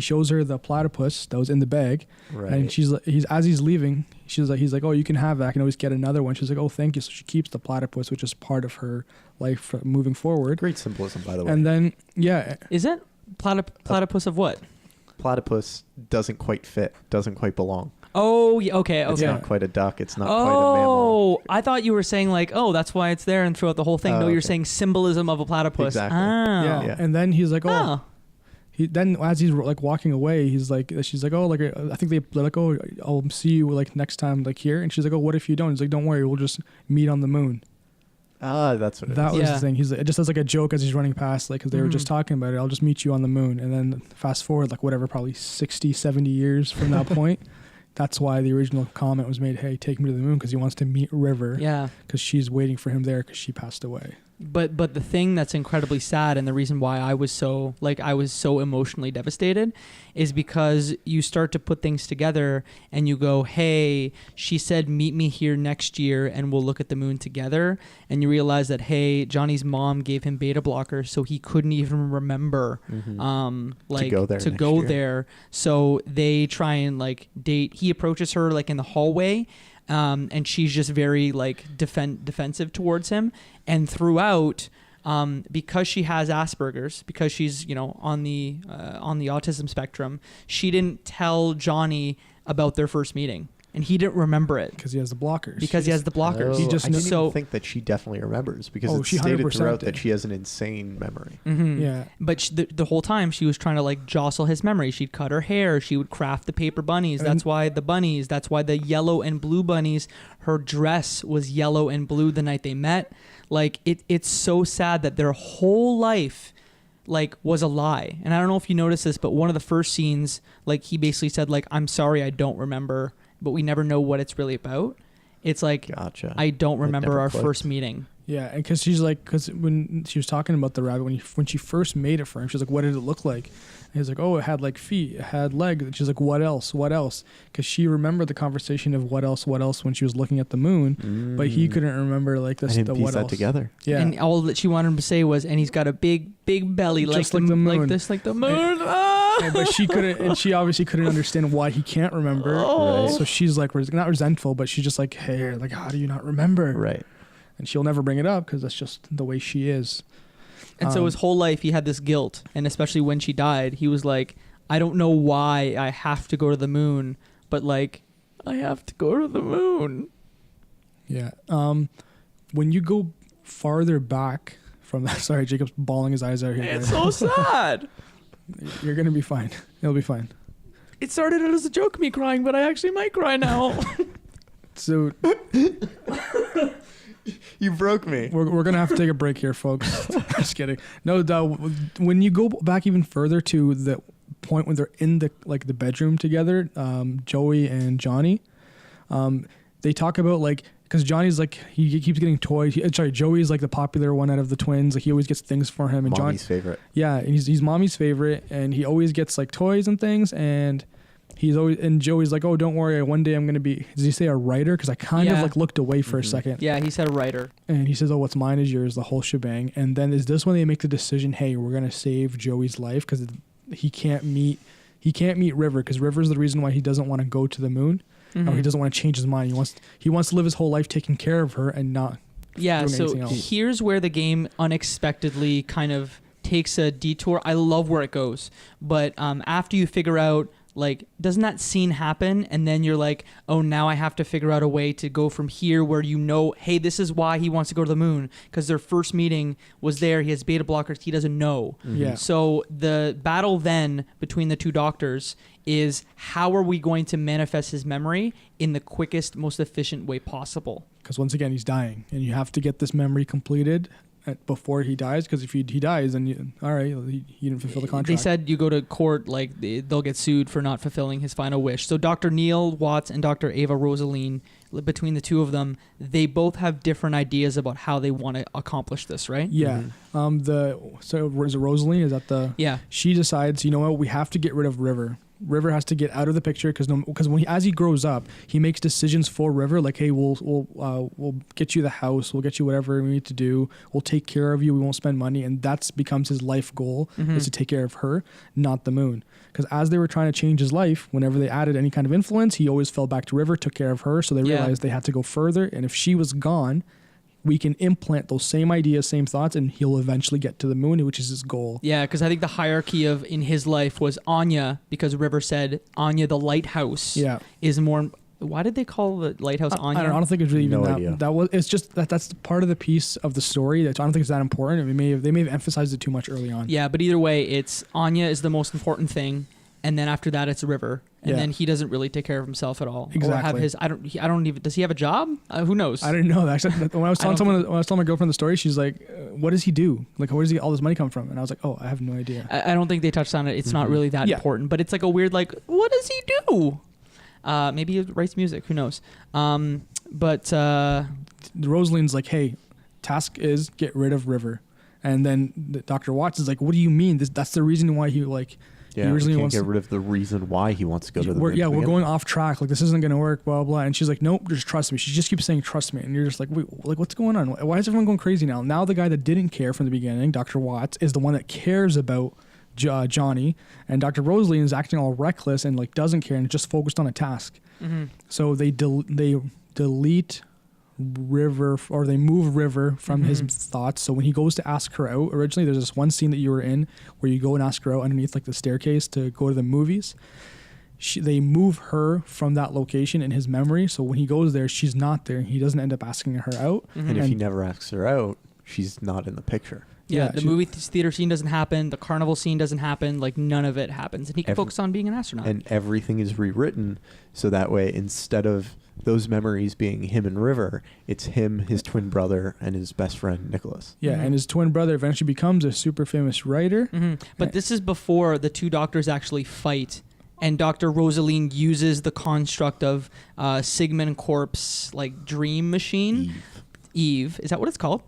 shows her the platypus that was in the bag, Right. and he's leaving. He's like, "Oh, you can have that. I can always get another one." She's like, "Oh, thank you." So she keeps the platypus, which is part of her life moving forward. Great symbolism, by the way. And then Is it platypus of what? Platypus doesn't quite fit, doesn't quite belong. Oh, yeah, okay. It's Yeah. not quite a duck. It's not quite a mammal. Oh, I thought you were saying like, oh, that's why it's there and throughout the whole thing. Oh, No, you're okay. saying symbolism of a platypus. Exactly. Oh. yeah. And then he's like, Oh. Then as he's like walking away, she's like, oh, like I think they're like, oh, I'll see you like next time like here. And she's like, oh, what if you don't? He's like, don't worry, we'll just meet on the moon. That's what it That is. was the thing. He's like, just as like a joke as he's running past, like, because they were just talking about it. I'll just meet you on the moon. And then fast forward, like whatever, probably 60, 70 years from that point. That's why the original comment was made, hey, take me to the moon, because he wants to meet River. Yeah. Because she's waiting for him there because she passed away. But the thing that's incredibly sad, and the reason why I was so emotionally devastated, is because you start to put things together and you go, hey, she said meet me here next year and we'll look at the moon together, and you realize that, hey, Johnny's mom gave him beta blockers so he couldn't even remember to go there. So they try and like date. He approaches her like in the hallway. And she's just very like defensive towards him, and throughout, because she has Asperger's, because she's on the autism spectrum, she didn't tell Johnny about their first meeting, and he didn't remember it because he has the blockers. Oh, He just I didn't think that she definitely remembers, because it's stated throughout that she has an insane memory. Mm-hmm. Yeah, but the whole time she was trying to like jostle his memory. She'd cut her hair. She would craft the paper bunnies. That's why the yellow and blue bunnies. Her dress was yellow and blue the night they met. Like it's so sad that their whole life like was a lie. And I don't know if you noticed this, but one of the first scenes, like he basically said like, I'm sorry, I don't remember, but we never know what it's really about. It's like, gotcha. I don't remember our first meeting. Yeah, and because she's like, because when she was talking about the rabbit, when she first made it for him, she was like, what did it look like? And he was like, oh, it had like feet, it had legs. And she's like, what else? What else? Because she remembered the conversation of what else when she was looking at the moon, but he couldn't remember like this. I didn't the piece what that else together. Yeah, and all that she wanted him to say was, and he's got a big belly, just like the moon, like this, like the moon. But she couldn't, and she obviously couldn't understand why he can't remember. Right. So she's like, not resentful, but she's just like, hey, like, how do you not remember? Right. And she'll never bring it up because that's just the way she is. And so his whole life he had this guilt, and especially when she died, he was like, I don't know why I have to go to the moon, but like, I have to go to the moon. Yeah. When you go farther back from that, sorry, Jacob's bawling his eyes out here. It's so sad. You're gonna be fine. It'll be fine. It started out as a joke, me crying, but I actually might cry now. So you broke me. we're gonna have to take a break here, folks. Just kidding. No, when you go back even further to the point when they're in the bedroom together, Joey and Johnny, they talk about like, because Johnny's like, he keeps getting toys. Joey's like the popular one out of the twins. Like he always gets things for him. And Mommy's favorite. Yeah, and he's mommy's favorite, and he always gets like toys and things. And Joey's like, oh, don't worry, one day I'm gonna be. Does he say a writer? Because I kind of like looked away for a second. Yeah, he said a writer. And he says, oh, what's mine is yours, the whole shebang. And then is this when they make the decision? Hey, we're gonna save Joey's life because he can't meet River, because River's the reason why he doesn't want to go to the moon. Mm-hmm. Or he doesn't want to change his mind. He wants to live his whole life taking care of her and not doing anything else. Here's where the game unexpectedly kind of takes a detour. I love where it goes, but after you figure out, like, doesn't that scene happen? And then you're like, oh, now I have to figure out a way to go from here where hey, this is why he wants to go to the moon, because their first meeting was there. He has beta blockers. He doesn't know. Mm-hmm. Yeah. So the battle then between the two doctors is, how are we going to manifest his memory in the quickest, most efficient way possible? Because once again, he's dying, and you have to get this memory completed before he dies, because if he dies, then you didn't fulfill the contract. They said you go to court, like they'll get sued for not fulfilling his final wish. So Dr. Neil Watts and Dr. Ava Rosalene, between the two of them, they both have different ideas about how they want to accomplish this, right? Yeah. Mm-hmm. So is it Rosalene? Is that the? Yeah. She decides, you know what, we have to get rid of River. River has to get out of the picture because as he grows up, he makes decisions for River, like, hey, we'll get you the house, we'll get you whatever we need to do, we'll take care of you, we won't spend money, and that becomes his life goal, is to take care of her, not the moon. Because as they were trying to change his life, whenever they added any kind of influence, he always fell back to River, took care of her, so they realized they had to go further, and if she was gone, we can implant those same ideas, same thoughts, and he'll eventually get to the moon, which is his goal. Yeah, because I think the hierarchy in his life was Anya, because River said Anya the lighthouse is more. Why did they call the lighthouse Anya? I don't think it's really even that. Idea. That was. It's just that's part of the piece of the story. That I don't think it's that important. They may have emphasized it too much early on. Yeah, but either way, it's Anya is the most important thing, and then after that, it's River, and Yeah. then he doesn't really take care of himself at all. Or have Exactly. his I don't even, does he have a job? Who knows? I didn't know that. Actually, when I was telling my girlfriend the story, she's like, "What does he do? Like, where does he all this money come from?" And I was like, "Oh, I have no idea." I don't think they touched on it. It's not really that Yeah. important, but it's like a weird, like, what does he do? Maybe he writes music. Who knows? Rosaline's like, "Hey, task is get rid of River," and then Dr. Watts is like, "What do you mean? That's the reason why he like." Yeah, he we originally can't wants get to- rid of the reason why he wants to go to the we're, moon yeah, to we're begin going with. off track. Like, this isn't going to work, blah, blah. And she's like, nope, just trust me. She just keeps saying, trust me. And you're just like, wait, like, what's going on? Why is everyone going crazy now? Now the guy that didn't care from the beginning, Dr. Watts, is the one that cares about Johnny. And Dr. Rosaline is acting all reckless and, like, doesn't care and just focused on a task. Mm-hmm. So they delete River, or they move River from his thoughts. So when he goes to ask her out, originally there's this one scene that you were in where you go and ask her out underneath like the staircase to go to the movies. They move her from that location in his memory. So when he goes there, she's not there. He doesn't end up asking her out. Mm-hmm. And if he never asks her out, she's not in the picture. Yeah, the movie theater scene doesn't happen. The carnival scene doesn't happen. Like, none of it happens. And he can focus on being an astronaut. And everything is rewritten so that way, instead of those memories being him and River, it's him, his twin brother, and his best friend Nicholas. Yeah, and his twin brother eventually becomes a super famous writer. But this is before the two doctors actually fight, and Dr. Rosaline uses the construct of Sigmund Corp's like dream machine. Eve, is that what it's called?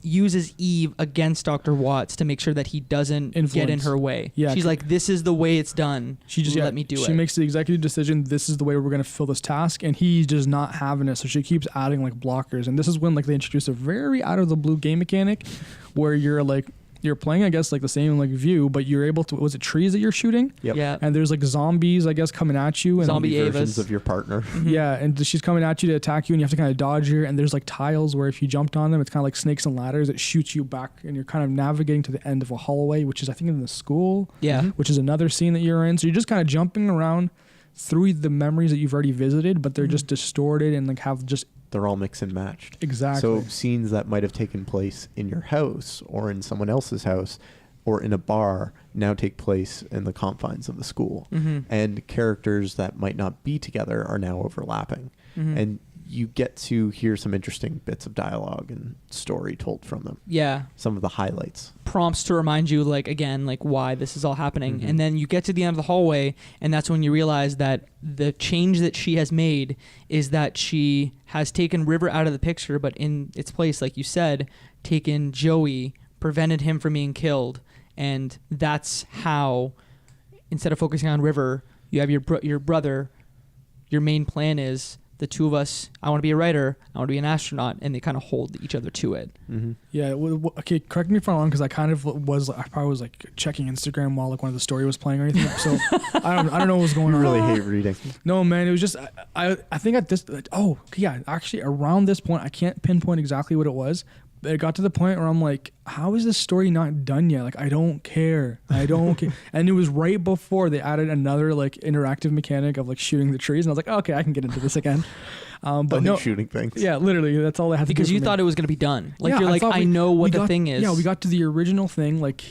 Uses Eve against Dr. Watts to make sure that he doesn't get in her way. Yeah, she's like, this is the way it's done. She just let me do it. She makes the executive decision. This is the way we're going to fill this task, and he's just not having it. So she keeps adding like blockers, and this is when like they introduce a very out of the blue game mechanic, where you're playing, I guess, like the same like view, but you're able to. Was it trees that you're shooting? Yep. Yeah. And there's like zombies, I guess, coming at you. And Zombie versions Avas. of your partner. Yeah, and she's coming at you to attack you, and you have to kind of dodge her. And there's like tiles where if you jumped on them, it's kind of like snakes and ladders. It shoots you back, and you're kind of navigating to the end of a hallway, which is I think in the school. Yeah. Which is another scene that you're in. So you're just kind of jumping around through the memories that you've already visited, but they're just distorted and like have just They're all mixed and matched. exactly. So scenes that might have taken place in your house or in someone else's house or in a bar now take place in the confines of the school. And characters that might not be together are now overlapping. And you get to hear some interesting bits of dialogue and story told from them. Yeah. Some of the highlights. Prompts to remind you, like, again, like why this is all happening. And then you get to the end of the hallway, and that's when you realize that the change that she has made is that she has taken River out of the picture, but in its place, like you said, taken Joey, prevented him from being killed. And that's how, instead of focusing on River, you have your brother. Your main plan is the two of us. I want to be a writer. I want to be an astronaut, and they kind of hold each other to it. Yeah. Okay. Correct me if I'm wrong, because I kind of was. I probably was like checking Instagram while like one of the story was playing or anything. So I don't know what was going I on. really hate reading. No, man. It was just I think at this. Oh yeah. Actually, around this point, I can't pinpoint exactly what it was. But it got to the point where I'm like, how is this story not done yet? Like, I don't care. I don't care. And it was right before they added another like interactive mechanic of like shooting the trees, and I was like, okay, I can get into this again. But no, shooting things. yeah, literally, that's all I had to do. Because you for me. thought it was going to be done. Like, Yeah, you're like, thought I know what the got- thing is. Yeah, we got to the original thing. Like,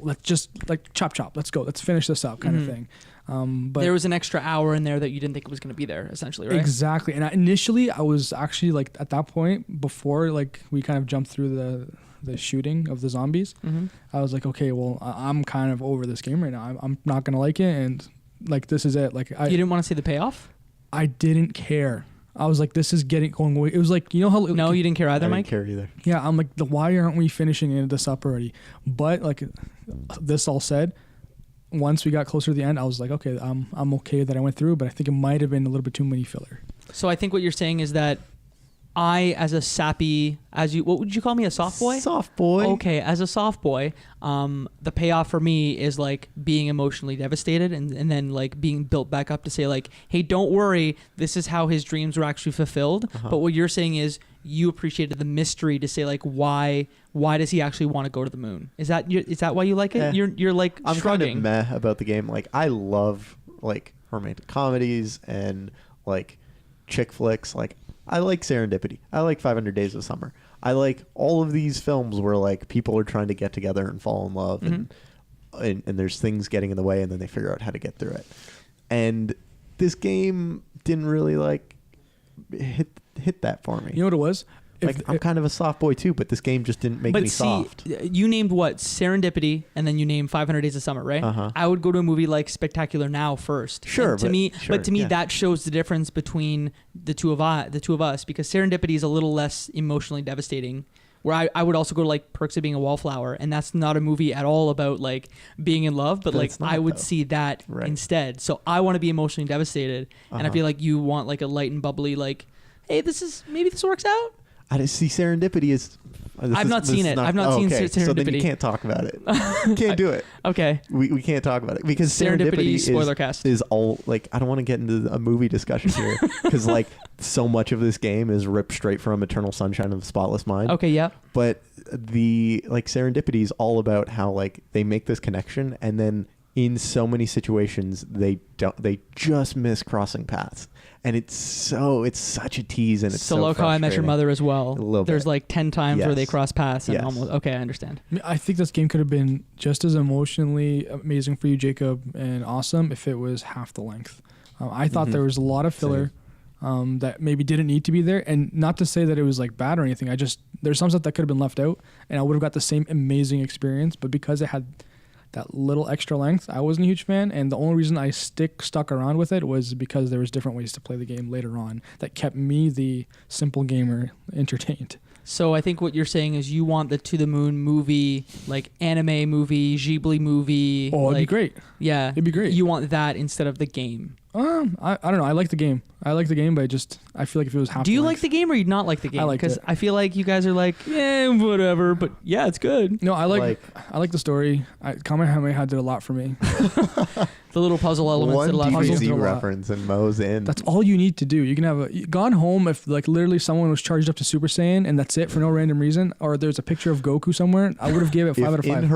let's just like chop, let's go, let's finish this up, kind of thing. But there was an extra hour in there that you didn't think was going to be there, essentially, right? exactly. And initially, I was actually like at that point before like we kind of jumped through the shooting of the zombies. I was like, okay, well, I'm kind of over this game right now. I'm not gonna like it, and like this is it. Like You didn't want to see the payoff? I didn't care. I was like, this is going away. It was like, you know how No, you didn't care I either, didn't Mike? care either. yeah, I'm like, why aren't we finishing this up already? But like this all said, once we got closer to the end, I was like, okay, I'm okay that I went through, but I think it might have been a little bit too many filler. So I think what you're saying is that I, as a sappy, what would you call me, a soft boy? Soft boy. Okay, as a soft boy, the payoff for me is like being emotionally devastated and then like being built back up to say like, hey, don't worry, this is how his dreams were actually fulfilled. But what you're saying is you appreciated the mystery to say like, why does he actually want to go to the moon? Is that why you like it? You're like I'm shrugging. kind of meh about the game. Like, I love like romantic comedies and like chick flicks. Like, I like Serendipity. I like 500 Days of Summer. I like all of these films where like people are trying to get together and fall in love, and there's things getting in the way, and then they figure out how to get through it. and this game didn't really like hit that for me. You know what it was? I'm kind of a soft boy too, but this game just didn't make me soft. You named what? Serendipity, and then you named 500 Days of Summer, right? Uh-huh. I would go to a movie like Spectacular Now first. Sure, And to me, that shows the difference between the two of us, because Serendipity is a little less emotionally devastating. Where I would also go to like Perks of Being a Wallflower, and that's not a movie at all about like being in love, but like I would see that instead. So I want to be emotionally devastated, and I feel like you want like a light and bubbly, like, hey, maybe this works out. I didn't see Serendipity is. I've not seen it. I've not seen Serendipity. So then you can't talk about it. You can't do it. Okay. We can't talk about it because Serendipity spoiler cast is all like, I don't want to get into a movie discussion here because like so much of this game is ripped straight from Eternal Sunshine of the Spotless Mind. Okay, yeah. But the like Serendipity is all about how like they make this connection, and then in so many situations they just miss crossing paths. And it's such a tease, and it's so like How I Met Your Mother as well. A little There's bit. Like 10 times where they cross paths, and almost okay, I understand. I think this game could have been just as emotionally amazing for you, Jacob, and awesome if it was half the length. I thought there was a lot of filler that maybe didn't need to be there, and not to say that it was like bad or anything. There's some stuff that could have been left out, and I would have got the same amazing experience, but because it had that little extra length, I wasn't a huge fan, and the only reason I stuck around with it was because there was different ways to play the game later on that kept me, the simple gamer, entertained. So I think what you're saying is you want the To the Moon movie, like anime movie, Ghibli movie. Oh, it'd be great. Yeah, it'd be great. You want that instead of the game. I don't know. I like the game. But I feel like if it was half. Do you like the game or you not like the game? I like it. Because I feel like you guys are like, yeah, whatever. But yeah, it's good. No, I like the story. Kamehameha did a lot for me. The little puzzle elements. One did a lot for you. DBZ reference and Moe's in. That's all you need to do. You can have gone home if like literally someone was charged up to Super Saiyan and that's it for no random reason, or there's a picture of Goku somewhere. I would have gave it 5 out of 5. If in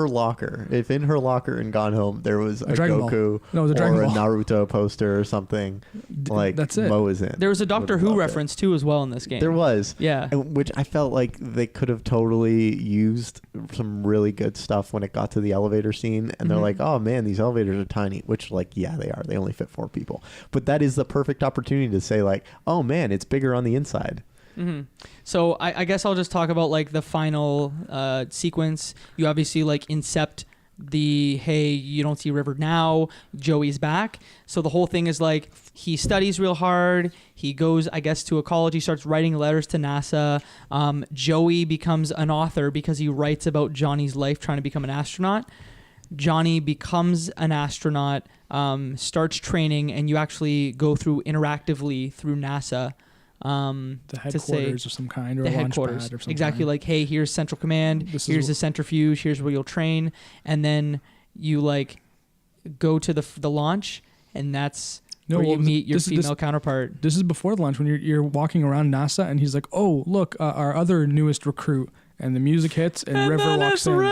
her locker in Gone Home there was a Dragon Goku Ball. No, it was a Dragon or a Ball. Naruto poster or something, like that's it. Moe is in. There was a Doctor Who reference too as well in this game. There was. Yeah. Which I felt like they could have totally used some really good stuff when it got to the elevator scene, and they're like, oh man, these elevators are tiny, which like, yeah, they are. They only fit 4 people. But that is the perfect opportunity to say like, oh man, it's bigger on the inside. Mm-hmm. So I guess I'll just talk about like the final sequence. You obviously like incept hey, you don't see River now, Joey's back. So the whole thing is like he studies real hard. He goes, I guess, to a college. He starts writing letters to NASA. Joey becomes an author because he writes about Johnny's life trying to become an astronaut. Johnny becomes an astronaut, starts training, and you actually go through interactively through NASA. The headquarters of some kind, or the a launch headquarters pad of some exactly kind. Like, hey, here's Central Command, here's the centrifuge, here's where you'll train, and then you like go to the launch, and that's where you meet your female counterpart. This is before the launch when you're walking around NASA, and he's like, oh look, our other newest recruit, and the music hits, and River walks in.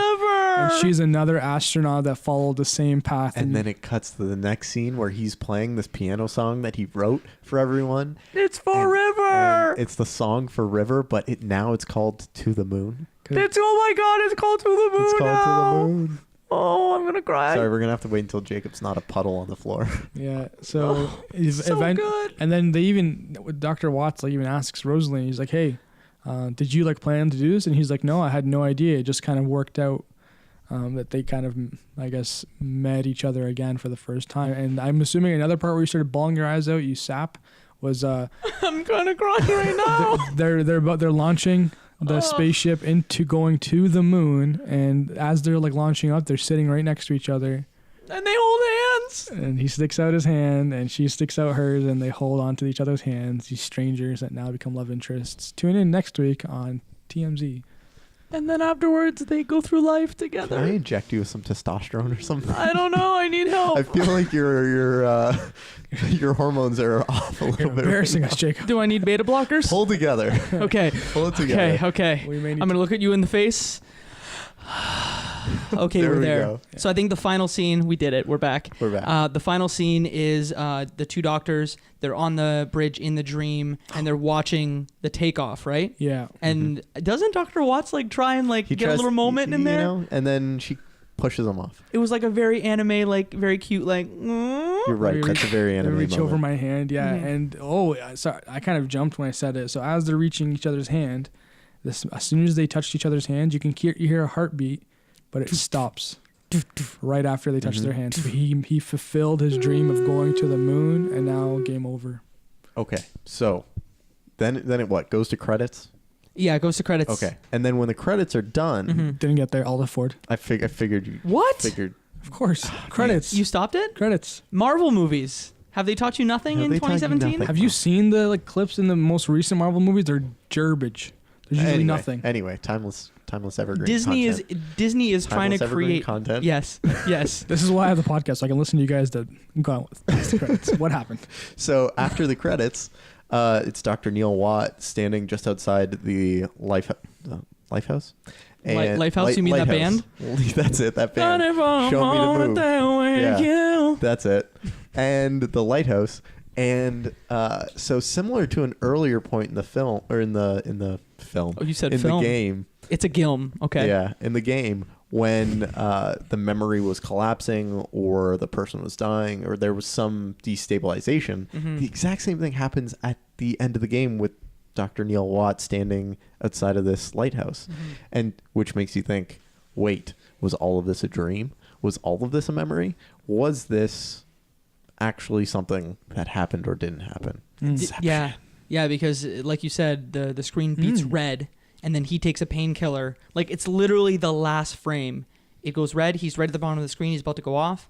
And she's another astronaut that followed the same path. And then it cuts to the next scene where he's playing this piano song that he wrote for everyone. It's for River! And it's the song for River, but now it's called To the Moon. Oh my god, it's called To the Moon. It's called To the Moon. Oh, I'm gonna cry. Sorry, we're gonna have to wait until Jacob's not a puddle on the floor. Yeah, so good. And then Dr. Watts like even asks Rosalene, he's like, hey, did you like plan to do this? And he's like, no, I had no idea. It just kind of worked out. That they kind of, I guess, met each other again for the first time. And I'm assuming another part where you started bawling your eyes out, you sap, was I'm gonna cry right now. They're launching the spaceship into going to the moon, and as they're like launching up, they're sitting right next to each other. And they hold hands. And he sticks out his hand, and she sticks out hers, and they hold on to each other's hands. These strangers that now become love interests. Tune in next week on TMZ. And then afterwards, they go through life together. Can I inject you with some testosterone or something? I don't know. I need help. I feel like your hormones are off a little You're bit. embarrassing us, Jacob. Do I need beta blockers? Pull together. Okay. Pull it together. Okay. We may need I'm going to look at you in the face. Okay, There we're we there. go. So I think the final scene, we did it. We're back. We're back. The final scene is the 2 doctors. They're on the bridge in the dream, and they're watching the takeoff, right? Yeah. And doesn't Dr. Watts like try and like He get a tries- little moment in there? You know, and then pushes them off. It was like a very anime, like very cute, like. You're right. That's a very They anime reach moment. over my hand, yeah, Mhm. and sorry, I kind of jumped when I said it. So as they're reaching each other's hand, as soon as they touched each other's hands, you hear a heartbeat, but it stops right after they touch their hands. So he fulfilled his dream of going to the moon, and now game over. Okay, so then it what goes to credits? Yeah, it goes to credits. Okay, and then when the credits are done, Didn't get there. All Ford. I figured you What? figured. Of course. Credits. You stopped it? Credits. Marvel movies. Have they taught you nothing Have in they taught you 2017? nothing? Have you seen the clips in the most recent Marvel movies? They're garbage. There's usually nothing. Anyway, timeless evergreen. Disney content. trying to Timeless evergreen create content. Yes. Yes. This is why I have the podcast, so I can listen to you guys that go on with the credits. What happened? So after the credits, it's Dr. Neil Watt standing just outside the Lifehouse. Lifehouse? You mean that Lighthouse. That's it. That band. Not if I Show me the want move. that way, Yeah. you. That's it. And the Lighthouse. And so similar to an earlier point in the film, or in the film. Oh, you said in film. the game. It's a gilm. Okay. Yeah, in the game when the memory was collapsing or the person was dying or there was some destabilization, the exact same thing happens at the end of the game with Dr. Neil Watt standing outside of this lighthouse, and which makes you think, wait, was all of this a dream? Was all of this a memory? Was this actually something that happened or didn't happen? Yeah. Yeah, because like you said, the screen beats red, and then he takes a painkiller. Like, it's literally the last frame. It goes red. He's right at the bottom of the screen. He's about to go off.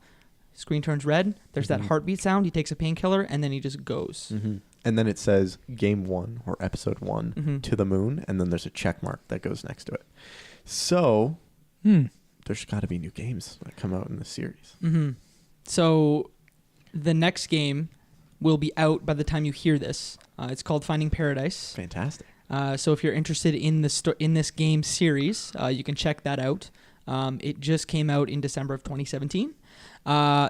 Screen turns red. There's that heartbeat sound. He takes a painkiller, and then he just goes. And then it says Game 1 or Episode 1 to the moon, and then there's a check mark that goes next to it. So there's got to be new games that come out in this series. So the next game will be out by the time you hear this. It's called Finding Paradise. Fantastic. So if you're interested in this game series, you can check that out. It just came out in December of 2017.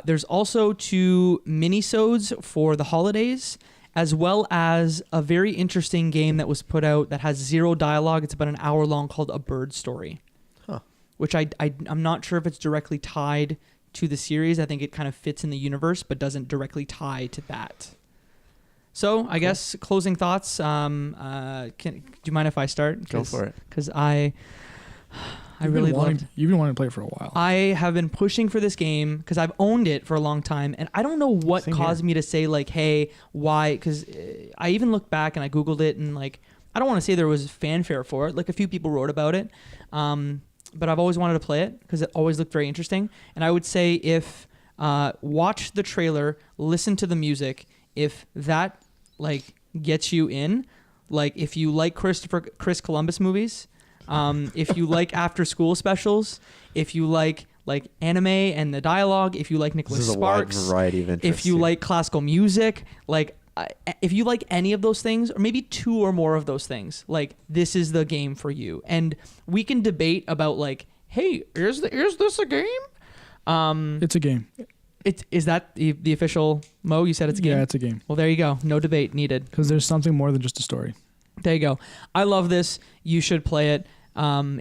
There's also 2 mini-sodes for the holidays, as well as a very interesting game that was put out that has 0 dialogue. It's about an hour long, called A Bird Story, which I'm not sure if it's directly tied to the series. I think it kind of fits in the universe, but doesn't directly tie to that. So I guess closing thoughts. Do you mind if I start? Go for it. Because I really loved. You've been wanting to play it for a while. I have been pushing for this game because I've owned it for a long time, and I don't know what Same caused here. me to say like, "Hey, why?" Because I even looked back and I googled it, and like, I don't want to say there was fanfare for it. Like, a few people wrote about it, but I've always wanted to play it because it always looked very interesting. And I would say if watch the trailer, listen to the music, if that like gets you in, like if you like Chris Columbus movies. If you like after school specials, if you like anime and the dialogue, if you like Nicholas This is Sparks, a wide variety of interests. if you here. like classical music, like if you like any of those things, or maybe 2 or more of those things, like this is the game for you. And we can debate about like, hey, is this a game? It's a game. Is that the official Mo? You said it's a game. Yeah, it's a game. Well, there you go. No debate needed. Because there's something more than just a story. There you go. I love this. You should play it. I'm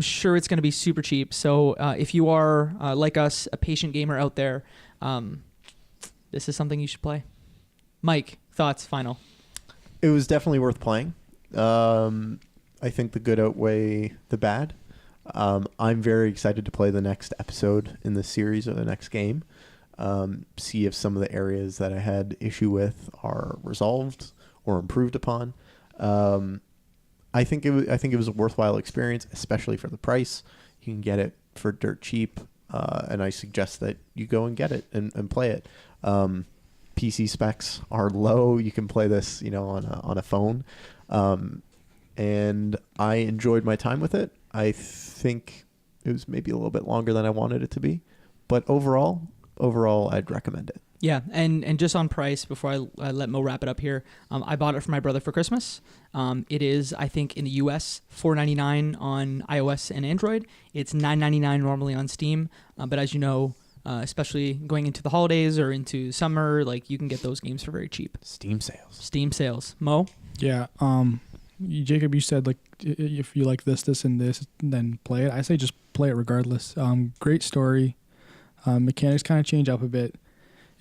sure it's going to be super cheap. So if you are like us, a patient gamer out there, this is something you should play. Mike, thoughts? Final. It was definitely worth playing. I think the good outweigh the bad. I'm very excited to play the next episode in the series or the next game. See if some of the areas that I had issue with are resolved or improved upon. I think it was a worthwhile experience, especially for the price. You can get it for dirt cheap, and I suggest that you go and get it and play it. PC specs are low. You can play this, on a phone, and I enjoyed my time with it. I think it was maybe a little bit longer than I wanted it to be, but overall, I'd recommend it. Yeah, and just on price, before I let Mo wrap it up here, I bought it for my brother for Christmas. It is, I think, in the US, $4.99 on iOS and Android. It's $9.99 normally on Steam, but as you know, especially going into the holidays or into summer, like you can get those games for very cheap. Steam sales. Steam sales. Mo? Yeah. Jacob, you said like if you like this, and this, then play it. I say just play it regardless. Great story. Mechanics kind of change up a bit.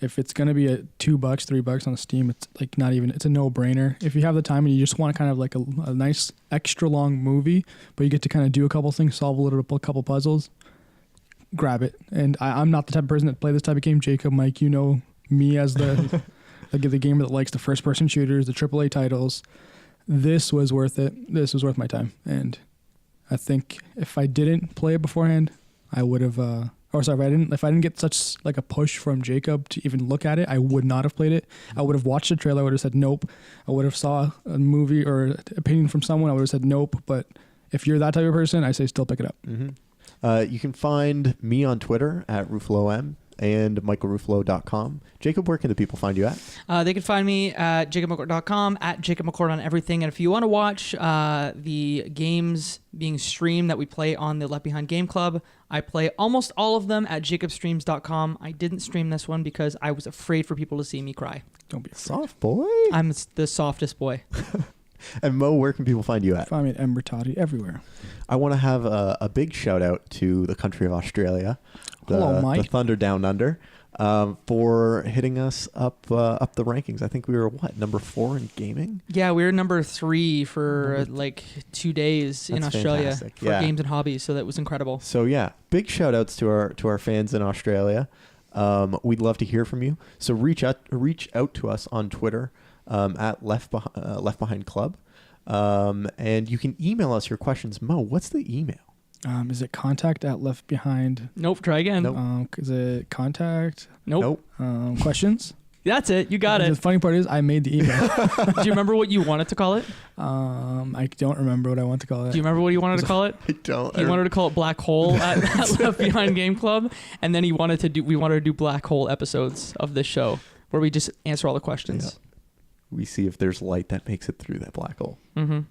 If it's gonna be $2, $3 on Steam, it's like not even. It's a no-brainer. If you have the time and you just want kind of like a nice extra long movie, but you get to kind of do a couple things, solve a couple puzzles, grab it. And I'm not the type of person that play this type of game. Jacob, Mike, you know me as the the gamer that likes the first-person shooters, the AAA titles. This was worth it. This was worth my time. And I think if I didn't play it beforehand, I would have. If I didn't get such like a push from Jacob to even look at it, I would not have played it. I would have watched the trailer. I would have said nope. I would have saw a movie or opinion from someone. I would have said nope. But if you're that type of person, I say still pick it up. You can find me on Twitter at RuffoloM and michaelruffolo.com. Jacob, where can the people find you at? They can find me at jacobmccourt.com, at Jacob McCourt on everything. And if you want to watch the games being streamed that we play on the Left Behind Game Club, I play almost all of them at jacobstreams.com. I didn't stream this one because I was afraid for people to see me cry. Don't be soft boy. I'm the softest boy. And Moe, where can people find you at? Find me at Murtadi everywhere. I want to have a big shout out to the country of Australia, Hello, Mike. the Thunder Down Under, for hitting us up the rankings. I think we were number 4 in gaming. Yeah, we were number 3 for like 2 days in That's Australia fantastic. for games and hobbies. So that was incredible. So yeah, big shout outs to our fans in Australia. We'd love to hear from you. So reach out to us on Twitter at Left Behind Club, and you can email us your questions. Mo, what's the email? Is it contact at Left Behind? Nope. Try again. Nope. Is it contact? Nope. Questions? That's it. You got The it. funny part is I made the email. Do you remember what you wanted to call it? I don't remember what I want to call it. Do you remember what you wanted to call it? I don't. He wanted to call it Black Hole at Left Behind Game Club, and then we wanted to do Black Hole episodes of this show where we just answer all the questions. Yeah. We see if there's light that makes it through that black hole. Mm-hmm.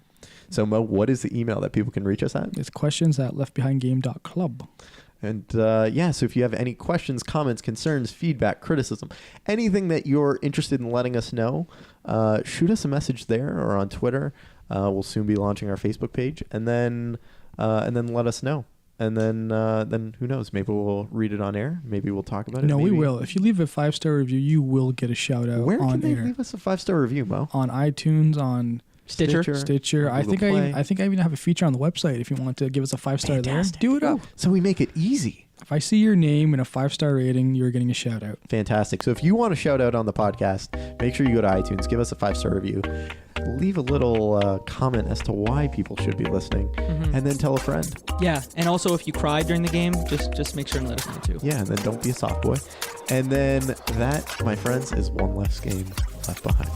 So Mo, what is the email that people can reach us at? It's questions at leftbehindgame.club. And so if you have any questions, comments, concerns, feedback, criticism, anything that you're interested in letting us know, shoot us a message there or on Twitter. We'll soon be launching our Facebook page, and then let us know. And then who knows? Maybe we'll read it on air. Maybe we'll talk about it. No, maybe. we will. If you leave a 5-star review, you will get a shout out Where on can they air. leave us a 5-star review, Mo? On iTunes, on Stitcher. I think Play. I even have a feature on the website. If you want to give us a 5-star there, do it up. So we make it easy. If I see your name and a 5-star rating, you're getting a shout out. Fantastic. So if you want a shout out on the podcast, make sure you go to iTunes, give us a 5-star review, leave a little comment as to why people should be listening, and then tell a friend. Yeah, and also if you cried during the game, just make sure and let us know too. Yeah, and then don't be a soft boy. And then that, my friends, is one less game left behind.